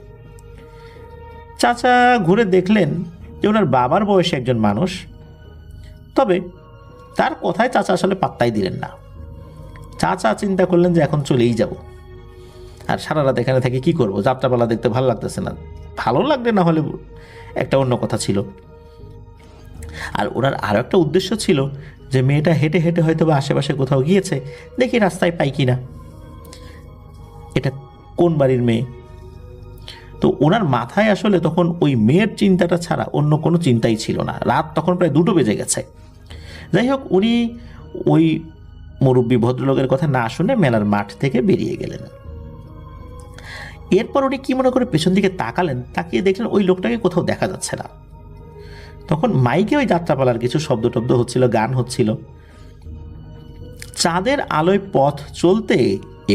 চাচা ঘুরে দেখলেন যে ওনার বাবার বয়সী একজন মানুষ, তবে তার কথায় চাচা আসলে পাত্তাই দিলেন না। চাচা চিন্তা করলেন যে এখন চলেই যাব, আর সারা রাত এখানে থেকে কি করব, যাত্রাপালা দেখতে ভালো লাগতেছে না। ভালো লাগবে না হলে একটা অন্য কথা ছিল। আর ওনার আরও একটা উদ্দেশ্য ছিল যে মেয়েটা হেঁটে হেঁটে হয়তো বা আশেপাশে কোথাও গিয়েছে, দেখি রাস্তায় পাই কিনা, এটা কোন বাড়ির মেয়ে। তো ওনার মাথায় আসলে তখন ওই মেয়ের চিন্তাটা ছাড়া অন্য কোনো চিন্তাই ছিল না। রাত তখন প্রায় 2টো বেজে গেছে। যাই হোক, উনি ওই মুরব্বী ভদ্রলোকের কথা না শুনে মেলার মাঠ থেকে বেরিয়ে গেলেন। এরপর উনি কি মনে করে পেছন দিকে তাকালেন, তাকিয়ে দেখলেন ওই লোকটাকে কোথাও দেখা যাচ্ছে না। তখন মাইকে ওই যাত্রাপালার কিছু শব্দ টব্দ হচ্ছিল, গান হচ্ছিল। চাঁদের আলোয় পথ চলতে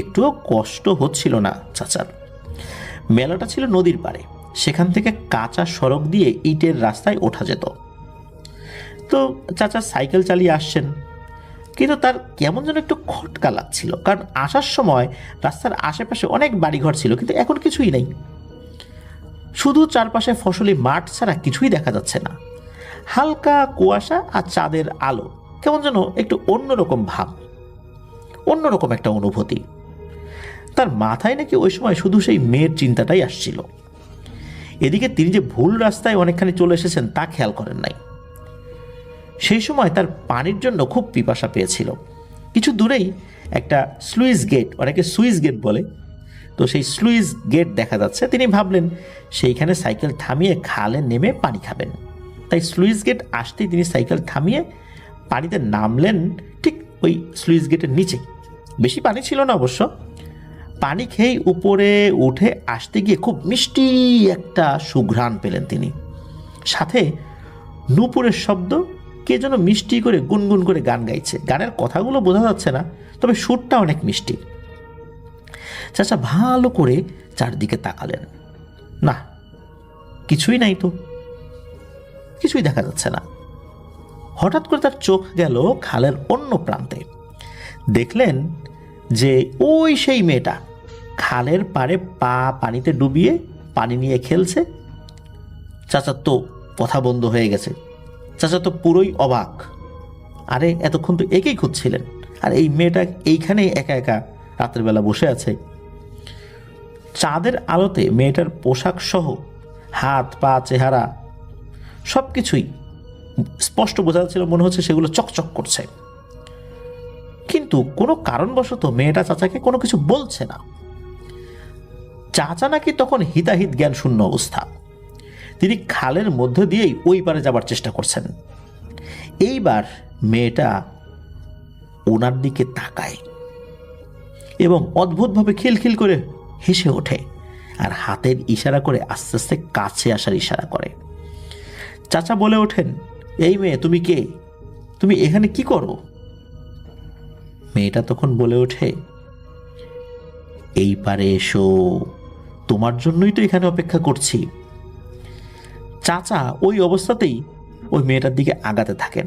একটুও কষ্ট হচ্ছিল না চাচার। মেলাটা ছিল নদীর পাড়ে, সেখান থেকে কাঁচা সড়ক দিয়ে ইটের রাস্তায় ওঠা যেত। তো চাচা সাইকেল চালিয়ে আসছেন, কিন্তু তার কেমন যেন একটু খটকা লাগছিল, কারণ আসার সময় রাস্তার আশেপাশে অনেক বাড়িঘর ছিল, কিন্তু এখন কিছুই নেই। শুধু চারপাশে ফসলি মাঠ ছাড়া কিছুই দেখা যাচ্ছে না। হালকা কুয়াশা আর চাঁদের আলো, কেমন যেন একটু অন্যরকম ভাব, অন্যরকম একটা অনুভূতি। তার মাথায় নাকি ওই সময় শুধু সেই মেয়ের চিন্তাটাই আসছিল। এদিকে তিনি যে ভুল রাস্তায় অনেকখানি চলে এসেছেন তা খেয়াল করেন নাই। সেই সময় তার পানির জন্য খুব পিপাসা পেয়েছিল। কিছু দূরেই একটা স্লুইস গেট, অনেকে সুইস গেট বলে, তো সেই স্লুইস গেট দেখা যাচ্ছে। তিনি ভাবলেন সেইখানে সাইকেল থামিয়ে খালে নেমে পানি খাবেন। তাই স্লুইস গেট আসতেই তিনি সাইকেল থামিয়ে পানিতে নামলেন, ঠিক ওই স্লুইস গেটের নিচে। বেশি পানি ছিল না অবশ্য। পানি খেয়ে উপরে উঠে আসতে গিয়ে খুব মিষ্টি একটা সুঘ্রাণ পেলেন তিনি, সাথে নূপুরের শব্দ। কে যেন মিষ্টি করে গুনগুন করে গান গাইছে। গানের কথাগুলো বোঝা যাচ্ছে না, তবে সুরটা অনেক মিষ্টি। চাচা ভালো করে চারদিকে তাকালেন, না কিছুই নাই, তো কিছুই দেখা যাচ্ছে না। হঠাৎ করে তার চোখ গেল খালের অন্য প্রান্তে। দেখলেন যে ওই সেই মেয়েটা খালের পাড়ে পা পানিতে ডুবিয়ে পানি নিয়ে খেলছে। চাচার তো কথা বন্ধ হয়ে গেছে। চাচা তো পুরোই অবাক। আরে এতক্ষণ তো একেই খুঁজছিলেন, আর এই মেয়েটা এইখানেই একা একা রাতের বেলা বসে আছে। চাঁদের আলোতে মেয়েটার পোশাক সহ হাত পা চেহারা সব কিছুই স্পষ্ট বোঝা যাচ্ছিল, মনে হচ্ছে সেগুলো চকচক করছে। কিন্তু কোনো কারণবশত মেয়েটা চাচাকে কোনো কিছু বলছে না। চাচা নাকি তখন হিতাহিত জ্ঞান শূন্য অবস্থা। তিনি খালের মধ্য দিয়েই ওই পারে যাবার চেষ্টা করছেন। এইবার মেয়েটা ওনার দিকে তাকায় এবং অদ্ভুতভাবে খিলখিল করে হেসে ওঠে আর হাতের ইশারা করে আস্তে আস্তে কাছে আসার ইশারা করে। চাচা বলে ওঠেন, এই মেয়ে তুমি কে? তুমি এখানে কি করো? মেয়েটা তখন বলে ওঠে, এই পারে এসো, তোমার জন্যই তো এখানে অপেক্ষা করছি। চাচা ওই অবস্থাতেই ওই মেয়েটার দিকে আগাতে থাকেন।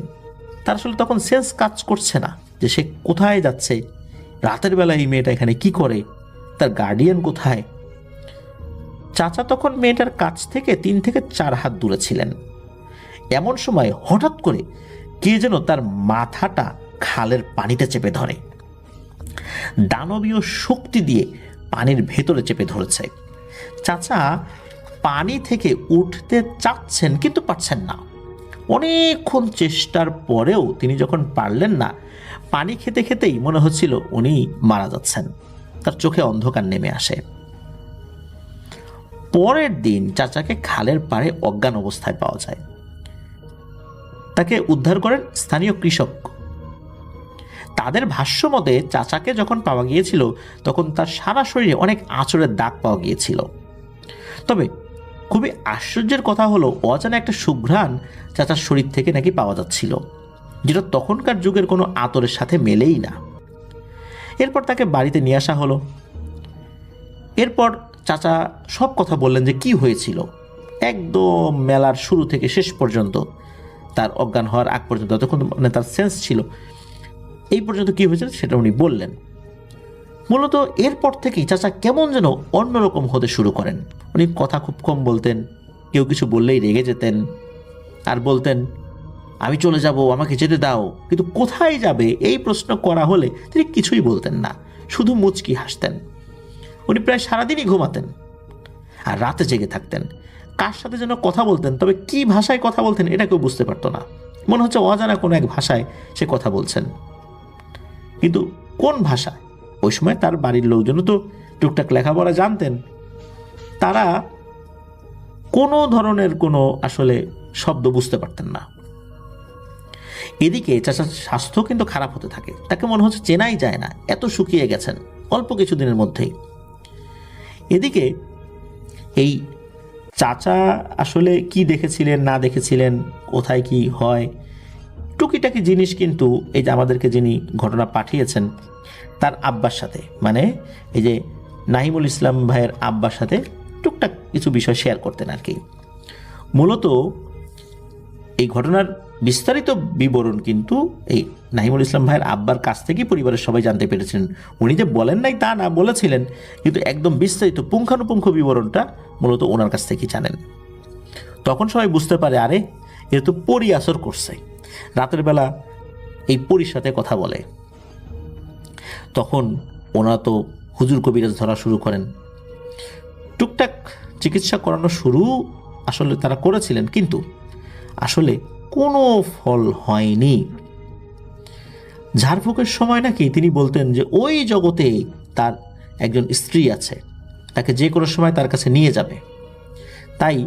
তার আসলে তখন সেন্স কাজ করছে না যে সে কোথায় যাচ্ছে, রাতের বেলা এই মেয়েটা এখানে কি করে, তার গার্ডিয়ান কোথায়। চাচা তখন মেয়েটার কাছ থেকে 3 থেকে 4 হাত দূরে ছিলেন। এমন সময় হঠাৎ করে কে যেন তার মাথাটা খালের পানিতে চেপে ধরে, দানবীয় শক্তি দিয়ে পানির ভেতরে চেপে ধরেছে। চাচা পানি থেকে উঠতে চাচ্ছেন কিন্তু পারছেন না। অনেকক্ষণ চেষ্টার পরেও তিনি যখন পারলেন না, পানি খেতে খেতেই মনে হচ্ছিল উনি মারা যাচ্ছেন। তার চোখে অন্ধকার নেমে আসে। পরের দিন চাচাকে খালের পাড়ে অজ্ঞান অবস্থায় পাওয়া যায়। তাকে উদ্ধার করেন স্থানীয় কৃষক। তাদের ভাষ্য মতে চাচাকে যখন পাওয়া গিয়েছিল তখন তার সারা শরীরে অনেক আঁচড়ের দাগ পাওয়া গিয়েছিল। তবে খুবই আশ্চর্যের কথা হলো, অজানা একটা সুঘ্রাণ চাচার শরীর থেকে নাকি পাওয়া যাচ্ছিল, যেটা তখনকার যুগের কোনো আতরের সাথে মেলেই না। এরপর তাকে বাড়িতে নিয়ে আসা হলো। এরপর চাচা সব কথা বললেন যে কি হয়েছিল, একদম মেলার শুরু থেকে শেষ পর্যন্ত, তার অজ্ঞান হওয়ার আগ পর্যন্ত, তখন মানে তার সেন্স ছিল, এই পর্যন্ত কি হয়েছিল সেটা উনি বললেন। মূলত এরপর থেকেই চাচা কেমন যেন অন্যরকম হতে শুরু করেন। উনি কথা খুব কম বলতেন, কেউ কিছু বললেই রেগে যেতেন আর বলতেন, আমি চলে যাব, আমাকে যেতে দাও। কিন্তু কোথায় যাবে এই প্রশ্ন করা হলে তিনি কিছুই বলতেন না, শুধু মুচকি হাসতেন। উনি প্রায় সারাদিনই ঘুমাতেন আর রাতে জেগে থাকতেন। কার সাথে যেন কথা বলতেন, তবে কি ভাষায় কথা বলতেন এটা কেউ বুঝতে পারতো না। মনে হচ্ছে অজানা কোনো এক ভাষায় সে কথা বলছেন, কিন্তু কোন ভাষা? ওই সময় তার বাড়ির লোকজনও তো টুকটাক লেখাপড়া জানতেন, তারা কোনো ধরনের কোনো আসলে শব্দ বুঝতে পারতেন না। এদিকে চাচার স্বাস্থ্য কিন্তু খারাপ হতে থাকে। তাকে মনে হচ্ছে চেনাই যায় না, এত শুকিয়ে গেছেন অল্প কিছুদিনের মধ্যেই। এদিকে এই চাচা আসলে কি দেখেছিলেন না দেখেছিলেন, কোথায় কি হয়, টুকিটাকি জিনিস কিন্তু এই যে আমাদেরকে যিনি ঘটনা পাঠিয়েছেন তার আব্বার সাথে, মানে এই যে নাহিমুল ইসলাম ভাইয়ের আব্বার সাথে টুকটাক কিছু বিষয় শেয়ার করতেন আর কি। মূলত এই ঘটনার বিস্তারিত বিবরণ কিন্তু এই নাহিমুল ইসলাম ভাইয়ের আব্বার কাছ থেকেই পরিবারের সবাই জানতে পেরেছিলেন। উনি যে বলেন নাই তা না, বলেছিলেন, কিন্তু একদম বিস্তারিত পুঙ্খানুপুঙ্খ বিবরণটা মূলত ওনার কাছ থেকেই জানেন। তখন সবাই বুঝতে পারে, আরে এ তো পরি আসর করছে, রাতের বেলা এই পরির সাথে কথা বলে। তখন ওনারা তো হুজুর কবিরাজ ধরা শুরু করেন। টুকটাক চিকিৎসা করানো শুরু আসলে তারা করেছিলেন, কিন্তু আসলে কোনো ফল হয়নি। ঝাড়ফুঁকের সময় নাকি তিনি বলতেন যে ওই জগতে তার একজন স্ত্রী আছে, তাকে যে কোনো সময় তার কাছে নিয়ে যাবে, তাই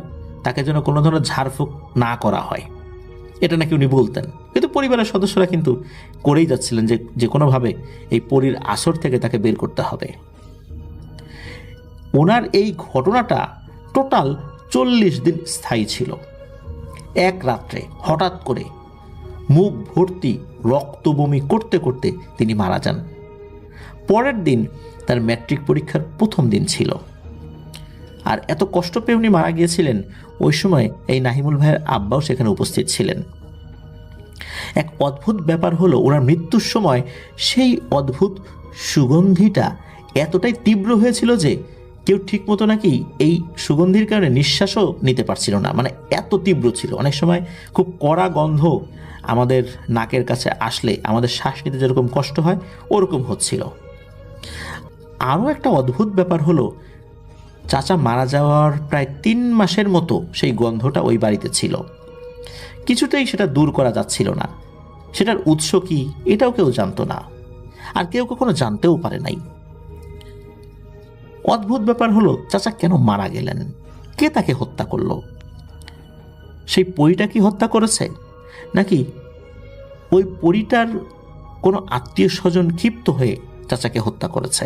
তাকে যেন কোনো ধরনের ঝাড়ফুঁক না করা হয়, এটা নাকি উনি বলতেন। কিন্তু পরিবারের সদস্যরা কিন্তু করেই যাচ্ছিলেন যে কোনোভাবে এই পরীর আসর থেকে তাকে বের করতে হবে। ওনার এই ঘটনাটা টোটাল 40 দিন স্থায়ী ছিল। এক রাত্রে হঠাৎ করে মুখ ভর্তি রক্ত বমি করতে করতে তিনি মারা যান। পরের দিন তার ম্যাট্রিক পরীক্ষার প্রথম দিন ছিল। আর এত কষ্ট পেয়ে উনি মারা গিয়েছিলেন, ওই সময় এই নাহিমুল ভাইয়ের আব্বাও সেখানে উপস্থিত ছিলেন। এক অদ্ভুত ব্যাপার হলো, ওনার মৃত্যুর সময় সেই অদ্ভুত সুগন্ধিটা এতটাই তীব্র হয়েছিল যে কেউ ঠিক মতো নাকি এই সুগন্ধির কারণে নিঃশ্বাসও নিতে পারছিল না, মানে এত তীব্র ছিল। অনেক সময় খুব কড়া গন্ধ আমাদের নাকের কাছে আসলে আমাদের শ্বাস নিতে যেরকম কষ্ট হয় ওরকম হচ্ছিল। আরও একটা অদ্ভুত ব্যাপার হলো, চাচা মারা যাওয়ার প্রায় 3 মাসের মতো সেই গন্ধটা ওই বাড়িতে ছিল। কিছুতেই সেটা দূর করা যাচ্ছিল না। সেটার উৎস কি এটাও কেউ জানতো না, আর কেউ কখনো জানতেও পারে নাই। অদ্ভুত ব্যাপার হলো, চাচা কেন মারা গেলেন? কে তাকে হত্যা করলো? সেই পরীটা কি হত্যা করেছে, নাকি ওই পরীটার কোনো আত্মীয় স্বজন ক্ষিপ্ত হয়ে চাচাকে হত্যা করেছে?